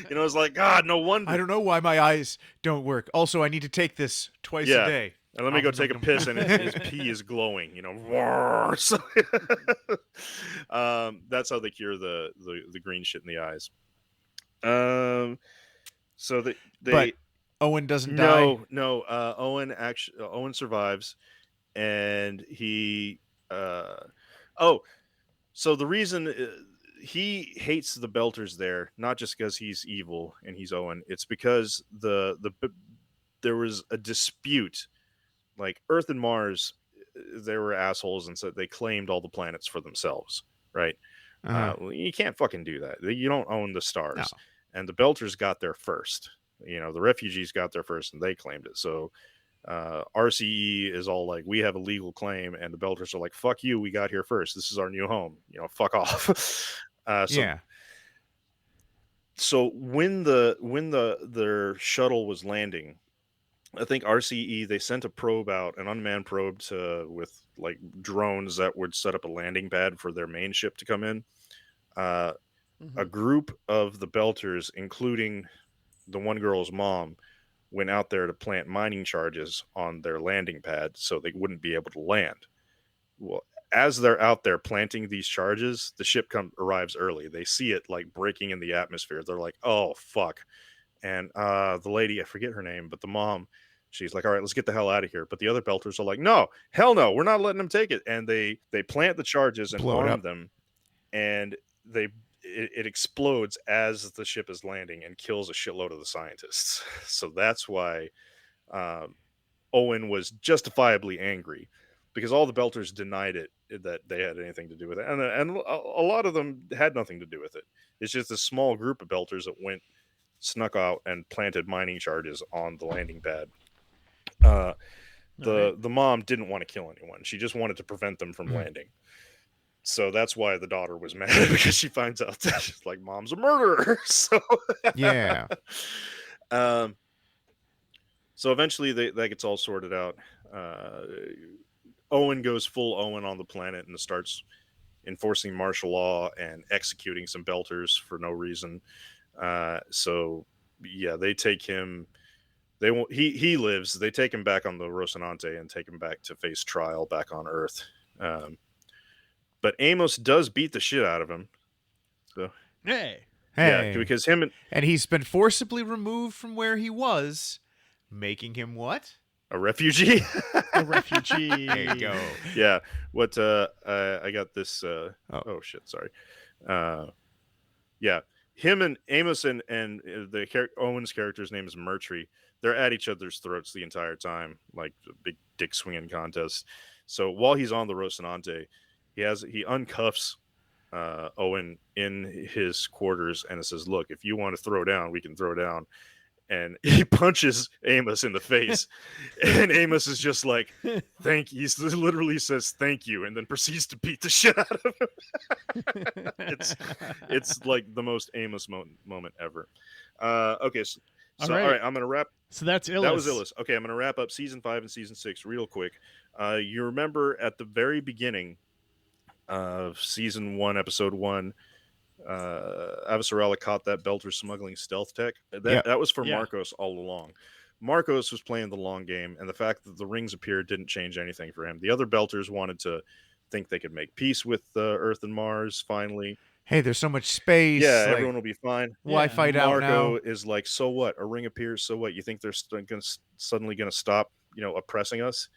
It's like, God, no I wonder. don't know why my eyes don't work. Also, I need to take this twice a Yeah. day. And let me go take a piss, and his pee is glowing. So, that's how they cure the green shit in the eyes. So But they Owen doesn't die. no. Owen survives, and he uh oh. So the reason he hates the Belters there, not just because he's evil and he's Owen. It's because there was a dispute. Like Earth and Mars, they were assholes, and so they claimed all the planets for themselves, right? Uh-huh. Well, you can't fucking do that. You don't own the No. stars. And the Belters got there first. The refugees got there first, and they claimed it. So RCE is all like, we have a legal claim, and the Belters are like, fuck you, we got here first. This is our new home. Fuck off. So Yeah. when their shuttle was landing, I think RCE, they sent a probe out, an unmanned probe with like drones that would set up a landing pad for their main ship to come in. Uh, a mhm. group of the Belters, including the one girl's mom, went out there to plant mining charges on their landing pad so they wouldn't be able to land. Well, as they're out there planting these charges, the ship arrives early. They see it like breaking in the atmosphere. They're like, "Oh fuck!" And the lady, I forget her name, but the mom, she's like, "All right, let's get the hell out of here." But the other Belters are like, "No, hell no, we're not letting them take it." And they plant the charges and Blow it arm up. them, and it explodes as the ship is landing and kills a shitload of the scientists. So that's why um, Owen was justifiably angry, because all the Belters denied that they had anything to do with it, and a lot of them had nothing to do with it. It's just a small group of Belters that snuck out and planted mining charges on the landing pad. Uh, All right. the mom didn't want to kill anyone; she just wanted to prevent them from Mhm. landing. So that's why the daughter was mad, because she finds out that she's like, mom's a murderer. So Yeah. um, so eventually that gets all sorted out. Uh, Owen goes full Owen on the planet and starts enforcing martial law and executing some Belters for no reason. So yeah, they take him. They won't. He lives. They take him back on the Rocinante and take him back to face trial back on Earth. Um, but Amos does beat the shit out of him. So Hey, yeah, Hey. because him And he's been forcibly removed from where he was, making him what? a refugee. a There you refugee. go. Yeah. What? I got this. Oh. Oh shit. Sorry. Yeah. Him and Amos and Owen's character's name is Murtry. They're at each other's throats the entire time, like a big dick swinging contest. So while he's on the Rocinante, he uncuffs Owen in his quarters, and it says, "Look, if you want to throw down, we can throw down." And he punches Amos in the face, and Amos is just like, "Thank you." He literally says, "Thank you," and then proceeds to beat the shit out of him. It's like the most Amos moment ever. Okay, All all right. right, I'm gonna wrap. So that's That was Illis. Illis. Okay, I'm gonna wrap up season 5 and season 6 real quick. You remember at the very beginning of season 1, episode 1, Avasarala caught that Belter smuggling stealth tech. That Yep. that was for Yeah. Marcos all along. Marcos was playing the long game, and the fact that the rings appeared didn't change anything for him. The other Belters wanted to think they could make peace with Earth and Mars finally. Hey, there's so much space. Yeah, Like, everyone will be fine. why Yeah. fight out Marco now? is like, so what? A ring appears, so what? You think they're suddenly going to stop, oppressing us?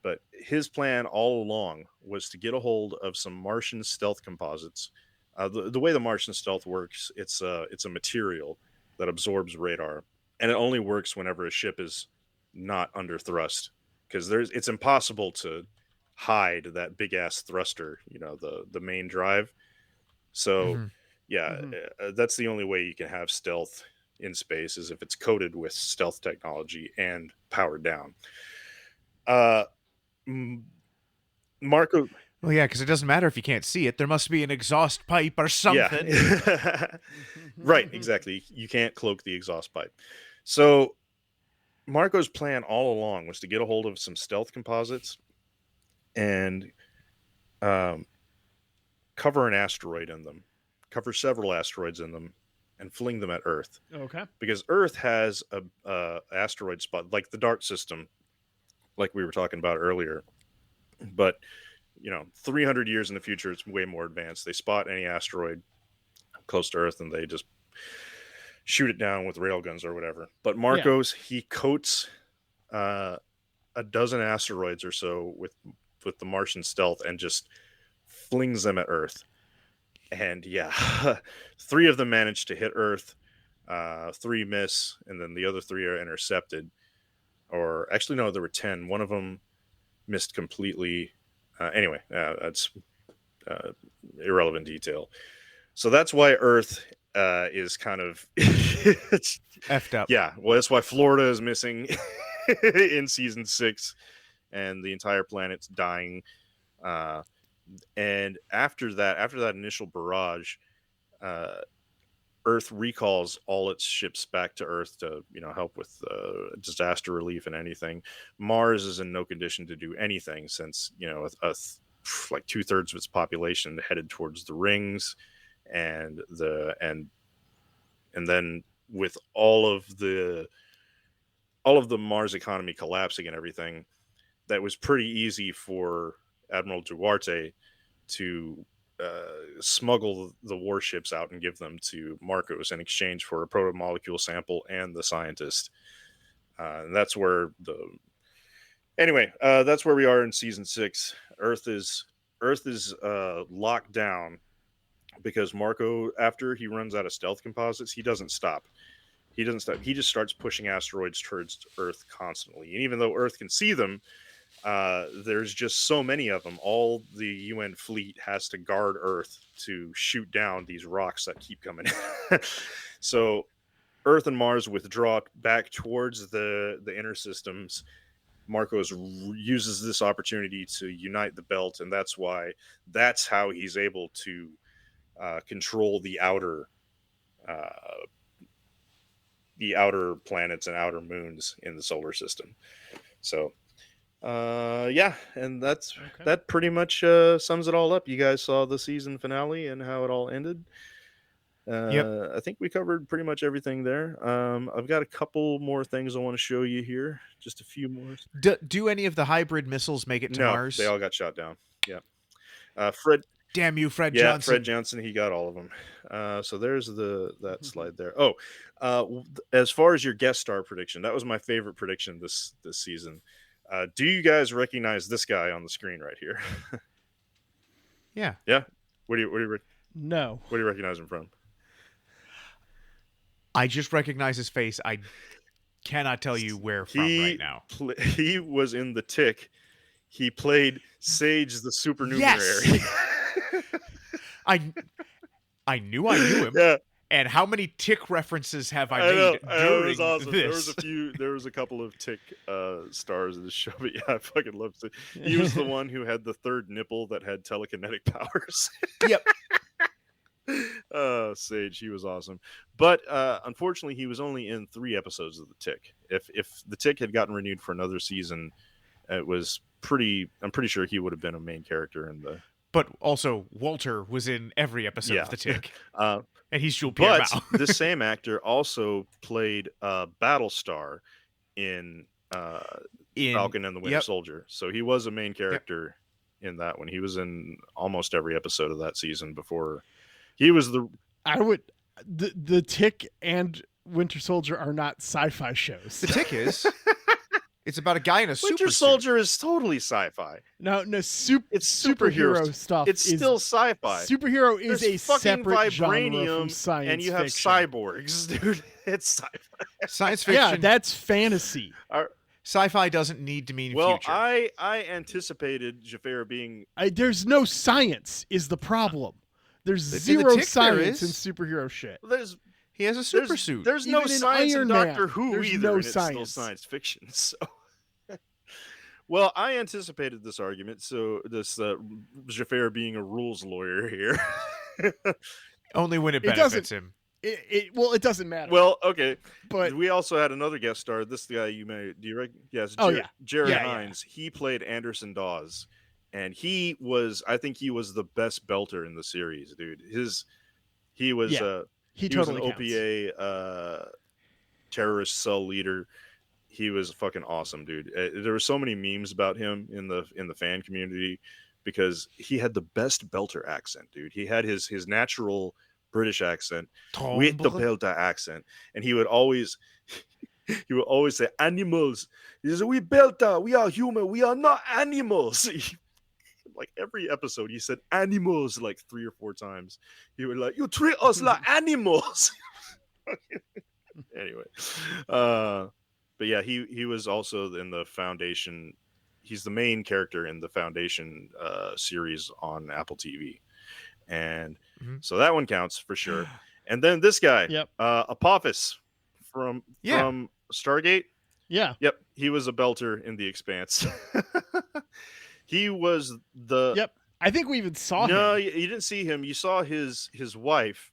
But his plan all along was to get a hold of some Martian stealth composites. The way the Martian stealth works, it's a material that absorbs radar, and it only works whenever a ship is not under thrust, because it's impossible to hide that big ass thruster, the main drive. So, Hmm. yeah, Hmm. that's the only way you can have stealth in space is if it's coated with stealth technology and powered down. Uh, M- Marco, Well, yeah, because it doesn't matter if you can't see it. There must be an exhaust pipe or yeah, something. right, exactly. You can't cloak the exhaust pipe. So Marco's plan all along was to get a hold of some stealth composites and um, cover an asteroid in them, cover several asteroids in them, and fling them at Earth. Okay. Because Earth has a asteroid spot like the Dart system, like we were talking about earlier. But 300 years in the future, it's way more advanced. They spot any asteroid close to Earth and they just shoot it down with railguns or whatever. But Yeah. Marcos, he coats uh, a dozen asteroids or so with the Martian stealth and just flings them at Earth. And yeah, three of them manage to hit Earth. Three miss, and then the other three are intercepted. Or actually, no, there were 10. One of them missed completely. Anyway, that's uh, irrelevant detail. So that's why Earth is kind of Effed up. yeah. Well, that's why Florida is missing in season 6, and the entire planet's dying. Uh, and after that initial barrage, uh, Earth recalls all its ships back to Earth to help with disaster relief and anything. Mars is in no condition to do anything since like 2/3 of its population headed towards the rings, and then with all of the Mars economy collapsing and everything, that was pretty easy for Admiral Duarte to smuggle the warships out and give them to Marcos in exchange for a proto-molecule sample and the scientist. And that's where we are in season 6. Earth is locked down because Marco, after he runs out of stealth composites, he doesn't stop. He doesn't stop. He just starts pushing asteroids towards Earth constantly. And even though Earth can see them, there's just so many of them. All the UN fleet has to guard Earth to shoot down these rocks that keep coming. So Earth and Mars withdraw back towards the inner systems. Marcos uses this opportunity to unite the belt, and that's how he's able to control uh, the outer planets and outer moons in the solar system. So yeah, and Okay. that pretty much sums it all up. You guys saw the season finale and how it all ended. Yep. I think we covered pretty much everything there. I've got a couple more things I want to show you here, just a few more. Do any of the hybrid missiles make it to No, they Mars? all got shot down. Yeah. Fred, Damn you, Fred yeah, Fred Johnson. Johnson, he got all of them. So there's that slide there. Oh, as far as your guest star prediction, that was my favorite prediction this season. Do you guys recognize this guy on the screen right here? Yeah. Yeah. What do you No. what do you recognize him from? I just recognize his face. I cannot tell you where from right now. He was in the Tick. He played Sage the supernumerary. Yes. I I knew him. Yeah, And how many Tick references have I I know. made It was during awesome. this? There was a couple of Tick stars in the show, but yeah, I fucking loved it. He was the one who had the third nipple that had telekinetic powers. Yep. Sage, he was awesome. But unfortunately, he was only in 3 episodes of the Tick. If the Tick had gotten renewed for another season, it was I'm pretty sure he would have been a main character in the. But also, Walter was in every episode Yeah. of The Tick. Uh, And he's Jules Pierre but Mao. this same actor also played Battlestar in in Falcon and the Winter Yep. Soldier. So he was a main character in that one. He was in almost every episode of that season before He was the I would. The Tick and Winter Soldier are not sci-fi shows. The Tick is. It's about a guy in a Winter super Soldier is totally sci-fi. No, It's superhero stuff. It's is, still sci-fi. Superhero is There's a fucking separate genre vibranium, from science and you have fiction. cyborgs, dude. It's sci-fi. Science fiction. Yeah, that's fantasy. Sci-fi doesn't need to mean Well, future. I anticipated Jafar being There's no science is the problem. There's In the zero Tick, science in there is. superhero shit. He has a super suit. There's no Even in science Iron in Doctor Man, Who there's either, no and it's still science. science fiction. So, well, I anticipated this argument. So this Jafar being a rules lawyer here. Only when it It benefits doesn't- him. It doesn't matter. Well, okay, but we also had another guest star. This guy you may do you yes? Oh, yeah. Jared Yeah, yeah. Hines. He played Anderson Dawes, and I think he was the best belter in the series, dude. He was Yeah, he was totally an counts. OPA terrorist cell leader. He was fucking awesome, dude. There were so many memes about him in the fan community because he had the best belter accent, dude. He had his natural British accent with the belter accent, and he would always say animals. He says, "We belter, we are human, we are not animals." Like every episode, he said animals like 3 or 4 times. He would like, "You treat us like animals." Anyway, but yeah, he was also in the Foundation. He's the main character in the Foundation series on Apple TV, and so that one counts for sure. And then this guy, Yep. Apophis from Stargate. Yeah. Yep, he was a belter in the Expanse. He was the. Yep. I think we even saw No, him. you didn't see him. You saw his wife.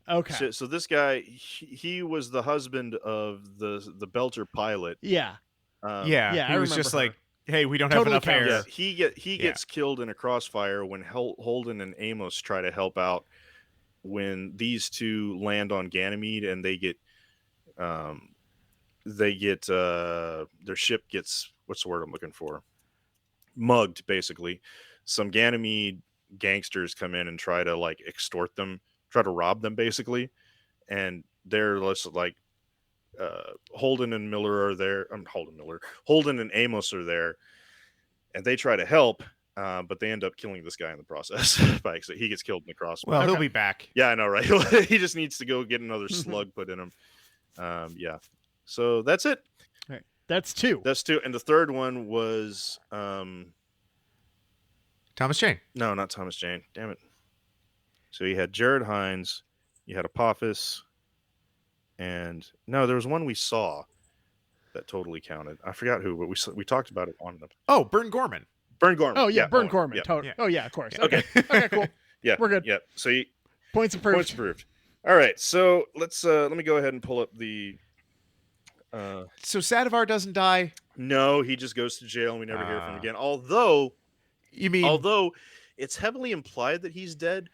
Okay. So this guy, he was the husband of the belter pilot. Yeah. Yeah, I he was remember just her. like, "Hey, we don't Totally have enough air." counts. Yeah, he gets killed in a crossfire when Holden and Amos try to help out when these two land on Ganymede, and they get their ship gets, what's the word I'm looking for? Mugged, basically. Some Ganymede gangsters come in and try to like extort them, try to rob them, basically, and they're just like Holden and Miller are there. Holden and Amos are there, and they try to help, but they end up killing this guy in the process. By accident. He gets killed in the crossfire. Well, he'll be back. Yeah, I know, right? He just needs to go get another slug put in him. Yeah. So that's it. All right. That's 2. That's 2. And the third one was Thomas Jane. no, not Thomas Jane. Damn it. So you had Jared Hines, you had Apophis, and no, there was one we saw that totally counted. I forgot who, but we talked about it on the Oh, Bern Gorman. Burn Gorman. Oh yeah, Burn Owen. Gorman. Yeah. Yeah. Oh yeah, of course. Yeah. Okay. Okay, cool. Yeah, We're good. Yeah. So Points approved. points approved. All right. So let me go ahead and pull up the. So Sadavar doesn't die. No, he just goes to jail and we never hear from him again. Although You mean it's heavily implied that he's dead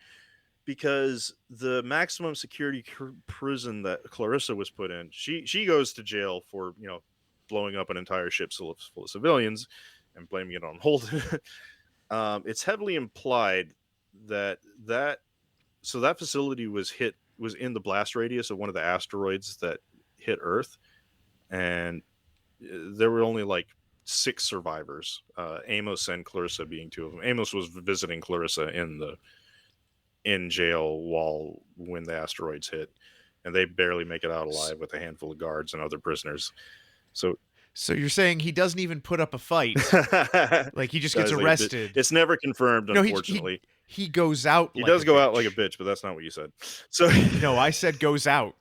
because the maximum security prison that Clarissa was put in, she goes to jail for blowing up an entire ship full of civilians and blaming it on Holden. It's heavily implied that facility was in the blast radius of one of the asteroids that hit Earth, and there were only like 6 survivors, Amos and Clarissa being 2 of them. Amos was visiting Clarissa in jail when the asteroids hit, and they barely make it out alive with a handful of guards and other prisoners. So you're saying he doesn't even put up a fight? Like he just gets Guys, like, arrested? it's never confirmed, No, unfortunately. He goes out. He like does a go out bitch. like a bitch, but that's not what you said. So No, I said goes out.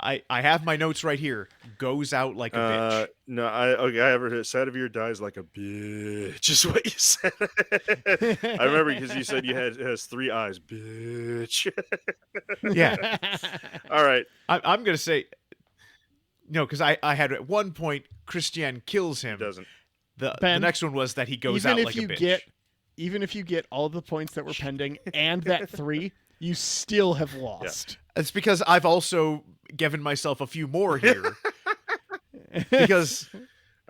I have my notes right here. Goes out like a bitch. no, I ever heard Sadavir dies like a bitch is what you said. I remember because you said it has 3 eyes, bitch. Yeah. All right. I'm gonna say no because I had at one point Christian kills him. He doesn't. The Ben, next one was that he goes even out if like you a bitch. even if you get all the points that were pending and that 3, you still have lost. It's because I've also given myself a few more here. Because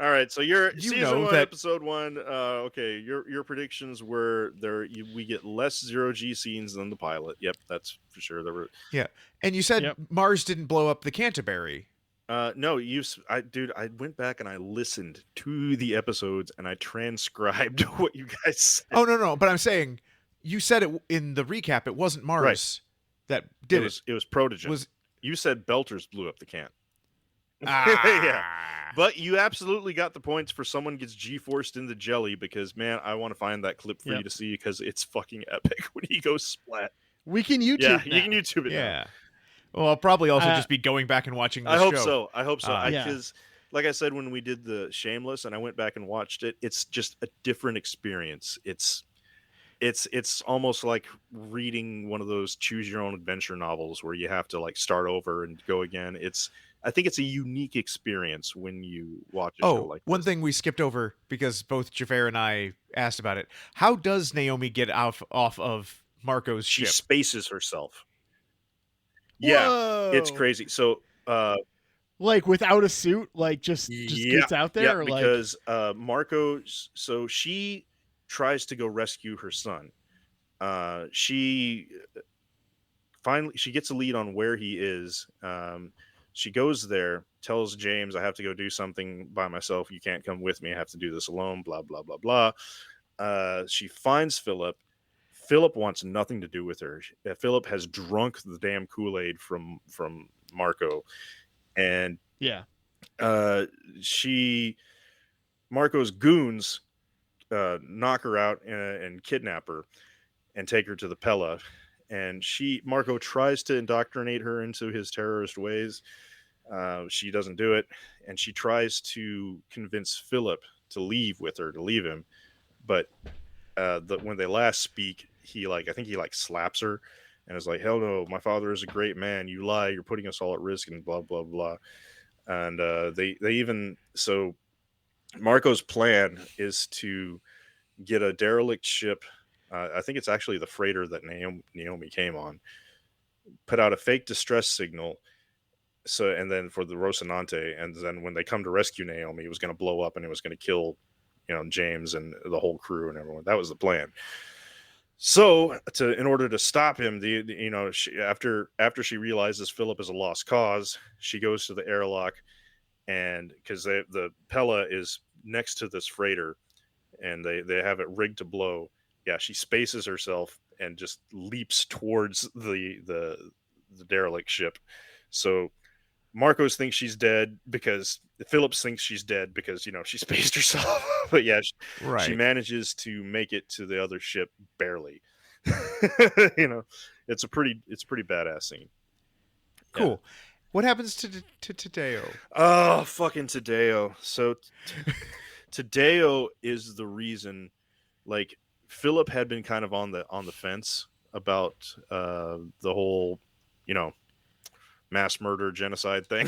All right, so your You season know one, that episode one. Okay, your predictions were there. We get less zero G scenes than the pilot. Yep, that's for sure. There were yeah. And you said Yep. Mars didn't blow up the Canterbury. no. Dude, I went back and I listened to the episodes and I transcribed what you guys said. Oh no, but I'm saying you said it in the recap it wasn't Right, Mars that did it. it was Protogen. Was You said Belters blew up the can. Yeah. ah But you absolutely got the points for someone gets G-forced in the jelly because man, I want to find that clip for you Yep. to see because it's fucking epic when he goes splat. We can Yeah, YouTube you now. can YouTube it now. yeah. Well, I'll probably also Uh, just be going back and watching I this hope show. so. I hope so. Yeah. Because like I said when we did the Shameless and I went back and watched it, it's just a different experience. It's almost like reading one of those choose your own adventure novels where you have to like start over and go again. I think it's a unique experience when you watch a show Oh, like one this. thing we skipped over because both Javert and I asked about it. How does Naomi get off of Marco's She ship? spaces herself. Yeah, it's Whoa. crazy. So Like without a suit, like just yeah, gets out yeah, there, or like because Marco so she tries to go rescue her son. She finally she gets a lead on where he is. She goes there, tells James, I have to go do something by myself. You can't come with me. I have to do this alone, blah, blah, blah, blah. She finds Philip. Philip wants nothing to do with her. Philip has drunk the damn Kool-Aid from Marco. And yeah, uh, she Marco's goons knock her out and kidnap her and take her to the Pella. And Marco tries to indoctrinate her into his terrorist ways. She doesn't do it, and she tries to convince Philip to leave with her, to leave him. But when they last speak, I think he like slaps her and is like, "Hell no, my father is a great man. You lie. You're putting us all at risk," and blah blah blah. And they even so Marco's plan is to get a derelict ship. I think it's actually the freighter that Naomi came on. Put out a fake distress signal. So and then for the Rocinante, and then when they come to rescue Naomi, it was going to blow up and it was going to kill, James and the whole crew and everyone. That was the plan. So in order to stop him, after she realizes Philip is a lost cause, she goes to the airlock, and because the Pella is next to this freighter, and they have it rigged to blow. Yeah, she spaces herself and just leaps towards the derelict ship. So Marcos thinks she's dead because Phillips thinks she's dead because she spaced herself. But yeah, she Right. manages to make it to the other ship barely. It's pretty badass scene. Yeah. Cool. What happens to Tadeo? Oh, fucking Tadeo. So Tadeo is the reason. Like Philip had been kind of on the fence about the whole, mass murder genocide thing.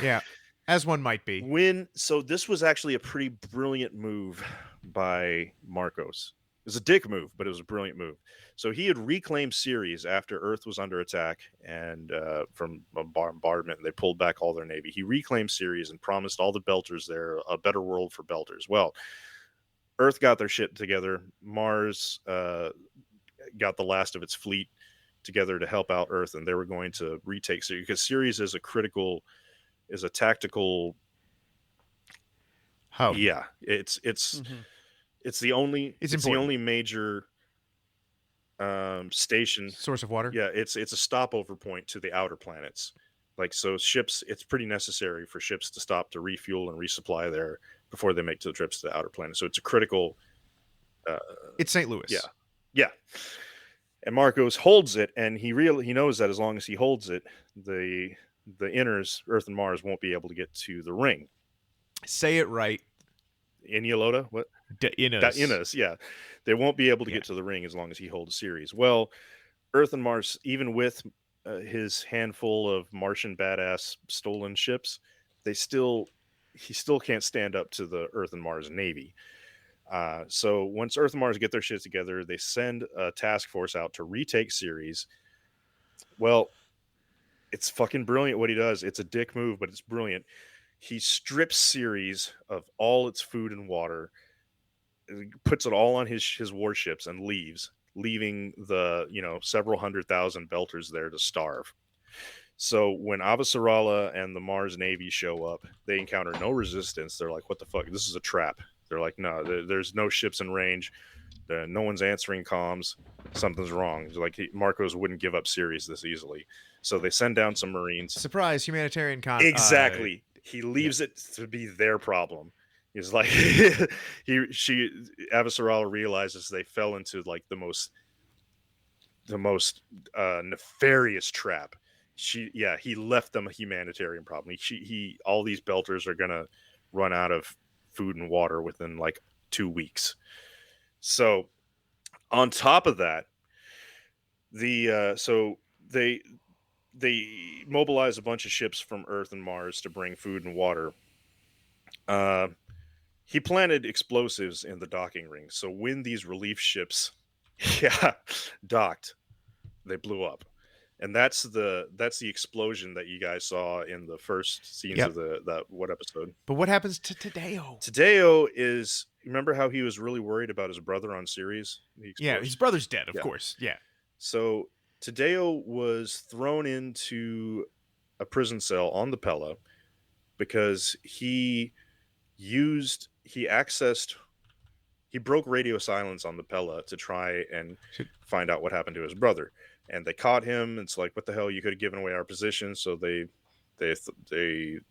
Yeah, as one might be. So this was actually a pretty brilliant move by Marcos. It was a dick move, but it was a brilliant move. So he had reclaimed Ceres after Earth was under attack and from bombardment. They pulled back all their navy. He reclaimed Ceres and promised all the Belters there a better world for Belters. Well, Earth got their shit together. Mars got the last of its fleet together to help out Earth, and they were going to retake Ceres because Ceres is a tactical. Hub. Yeah, it's the only It's the important. only major station. Source of water. Yeah, it's a stopover point to the outer planets. Like so, ships. It's pretty necessary for ships to stop to refuel and resupply there before they make the trips to the outer planet. So it's a critical. It's St. Louis. Yeah, yeah. And Marcos holds it, and he knows that as long as he holds it, the inners, Earth and Mars, won't be able to get to the ring. Say it right. Iniolota? What? Inus. Inus, yeah. They won't be able to get to the ring as long as he holds Ceres. Well, Earth and Mars, even with his handful of Martian badass stolen ships, he still can't stand up to the Earth and Mars Navy. So once Earth and Mars get their shit together, they send a task force out to retake Ceres. Well, it's fucking brilliant what he does. It's a dick move, but it's brilliant. He strips Ceres of all its food and water, puts it all on his warships, and leaves, leaving the several 100,000 Belters there to starve. So when Avasarala and the Mars Navy show up, they encounter no resistance. They're like, "What the fuck? This is a trap." They're like, "No, there's no ships in range. No one's answering comms. Something's wrong." It's like Marcos wouldn't give up Ceres this easily, so they send down some Marines. Surprise, humanitarian Exactly. He leaves it to be their problem. He's like, Avasarala realizes they fell into like the most nefarious trap. He left them a humanitarian problem. All these Belters are gonna run out of food and water within like 2 weeks. So on top of that, they mobilize a bunch of ships from Earth and Mars to bring food and water. He planted explosives in the docking ring, so when these relief ships, docked, they blew up, and that's the explosion that you guys saw in the first scenes of what episode? But what happens to Tadeo? Tadeo is, remember how he was really worried about his brother on Ceres? Yeah, his brother's dead, of course. Yeah. So Tadeo was thrown into a prison cell on the Pella because he broke radio silence on the Pella to try and find out what happened to his brother. And they caught him. It's like, what the hell? You could have given away our position. So they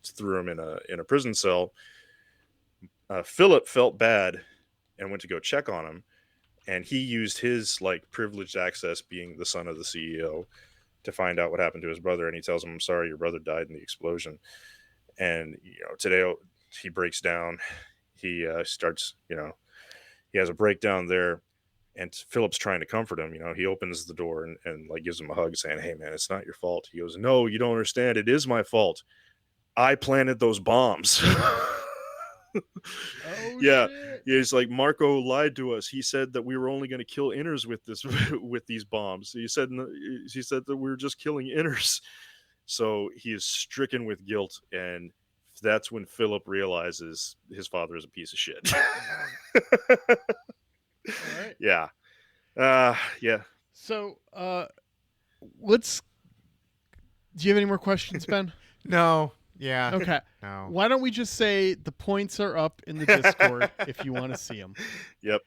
threw him in a prison cell. Philip felt bad and went to go check on him. And he used his like privileged access, being the son of the CEO, to find out what happened to his brother. And he tells him, "I'm sorry, your brother died in the explosion." And Tadeo, he breaks down. He starts, he has a breakdown there. And Philip's trying to comfort him. He opens the door and like gives him a hug, saying, "Hey man, it's not your fault." He goes, "No, you don't understand. It is my fault. I planted those bombs." Yeah. Shit. It's like, Marco lied to us. He said that we were only going to kill inners with these bombs. He said that we were just killing inners. So he is stricken with guilt, and that's when Philip realizes his father is a piece of shit. All right. Yeah. Yeah. So, let's. Do you have any more questions, Ben? No. Yeah. Okay. No. Why don't we just say the points are up in the Discord if you want to see them? Yep.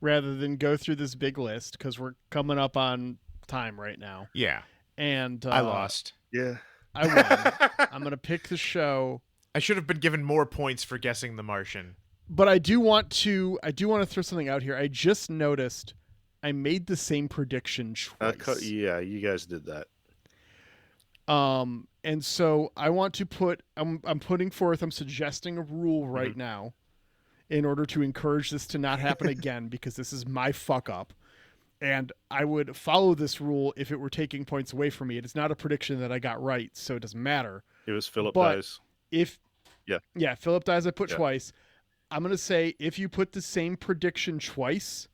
Rather than go through this big list, because we're coming up on time right now. Yeah. And I lost. Yeah. I won. I'm gonna pick the show. I should have been given more points for guessing The Martian. But I do want to throw something out here. I just noticed I made the same prediction twice. Yeah, you guys did that. And so I want to I'm suggesting a rule right now in order to encourage this to not happen again, because this is my fuck up. And I would follow this rule if it were taking points away from me. It is not a prediction that I got right, so it doesn't matter. It was Philip But dies. Yeah, Philip dies, I put twice. I'm going to say if you put the same prediction twice,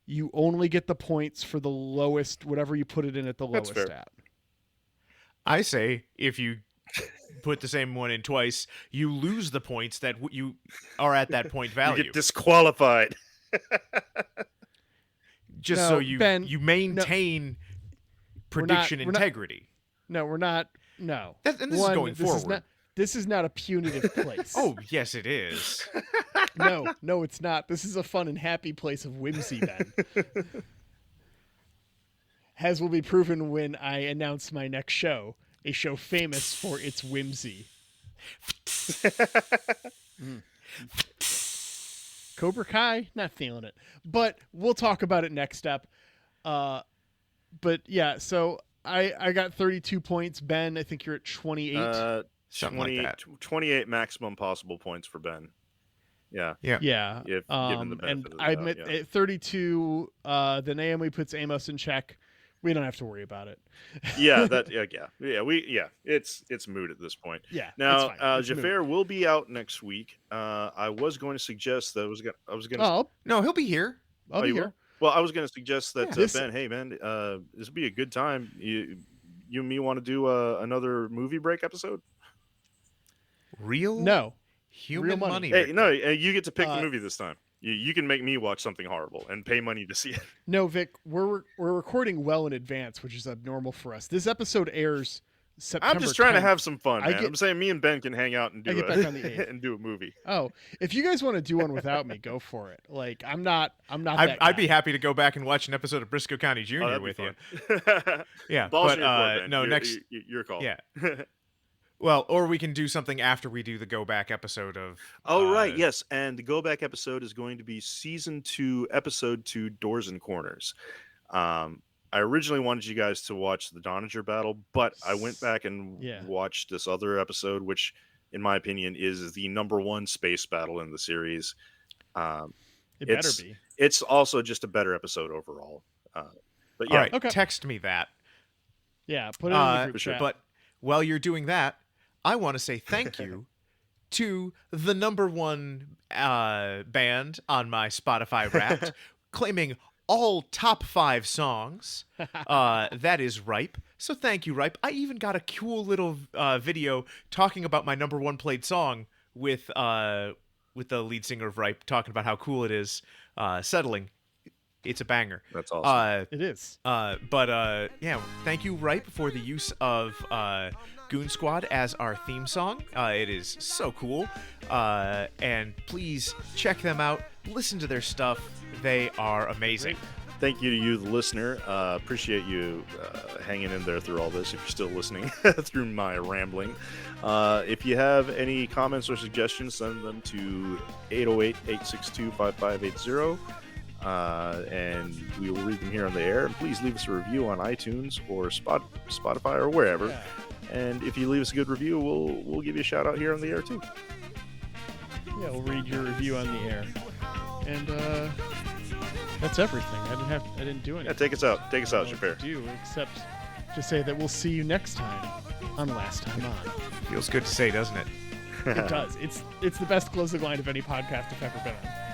you only get the points for the lowest, whatever you put it in at the That's lowest fair. at. I say if you put the same one in twice, you lose the points that you are at that point value. You get disqualified. Just No, so you Ben, maintain prediction we're not- integrity. No, we're not. No. And this is going forward. This is not a punitive place. Oh, yes, it is. No, it's not. This is a fun and happy place of whimsy, Ben. As will be proven when I announce my next show, a show famous for its whimsy. Cobra Kai, not feeling it. But we'll talk about it next step. But yeah, so I got 32 points. Ben, I think you're at 28. Something like that. 28 maximum possible points for Ben. Yeah. Yeah. If given the benefit and of the I'm doubt, at 32. Then Naomi puts Amos in check. We don't have to worry about it. It's moot at this point. Yeah. Now, it's fine. It's moot. Jafar will be out next week. I was going to suggest that I was going to. Oh, No, he'll be here. I'll be you here. will? Well, I was going to suggest that Yeah. Ben. Hey, man, this would be a good time. You and me want to do another movie break episode? Real No. human Real money. money. Hey, Victor. no, you get to pick the Uh, movie this time. You can make me watch something horrible and pay money to see it. No, Vic, we're recording well in advance, which is abnormal for us. This episode airs September. I'm just trying to 10th. have some fun, I man. get- I'm saying me and Ben can hang out and I do get back on the 8th. and do a movie. Oh, if you guys want to do one without me, go for it. Like I'm not that guy. I'd be happy to go back and watch an episode of Briscoe County Jr. Oh, that'd be with you. fun. Yeah, Balls but in your court, Ben. no, Your- next. your call. Yeah. Well, or we can do something after we do the go back episode of. Oh right, yes, and the go back episode is going to be season 2, episode 2, Doors and Corners. I originally wanted you guys to watch the Doninger battle, but I went back and Yeah. watched this other episode, which, in my opinion, is the #1 space battle in the series. It better it's- be. It's also just a better episode overall. But All yeah, right, Okay. text me that. Yeah, put it in the group sure. chat. But while you're doing that, I want to say thank you to the #1 band on my Spotify Wrapped, claiming all top 5 songs. That is Ripe. So thank you, Ripe. I even got a cool little video talking about my #1 played song with the lead singer of Ripe, talking about how cool it is. Settling. It's a banger. that's awesome. It is. But yeah, thank you, Ripe, for the use of Goon Squad as our theme song. It is so cool. And please check them out. Listen to their stuff. They are amazing. Thank you to you, the listener. Appreciate you hanging in there through all this, if you're still listening through my rambling. If you have any comments or suggestions, send them to 808-862-5580. And we will read them here on the air. And please leave us a review on iTunes or Spotify or wherever. Yeah. And if you leave us a good review, we'll give you a shout out here on the air too. Yeah, we'll read your review on the air. And that's everything. I didn't do anything. Yeah, take us out, I don't know Shafir. what to do except to say that we'll see you next time on Last Time On. Feels good to say, doesn't it? It does. It's the best closing line of any podcast I've ever been on.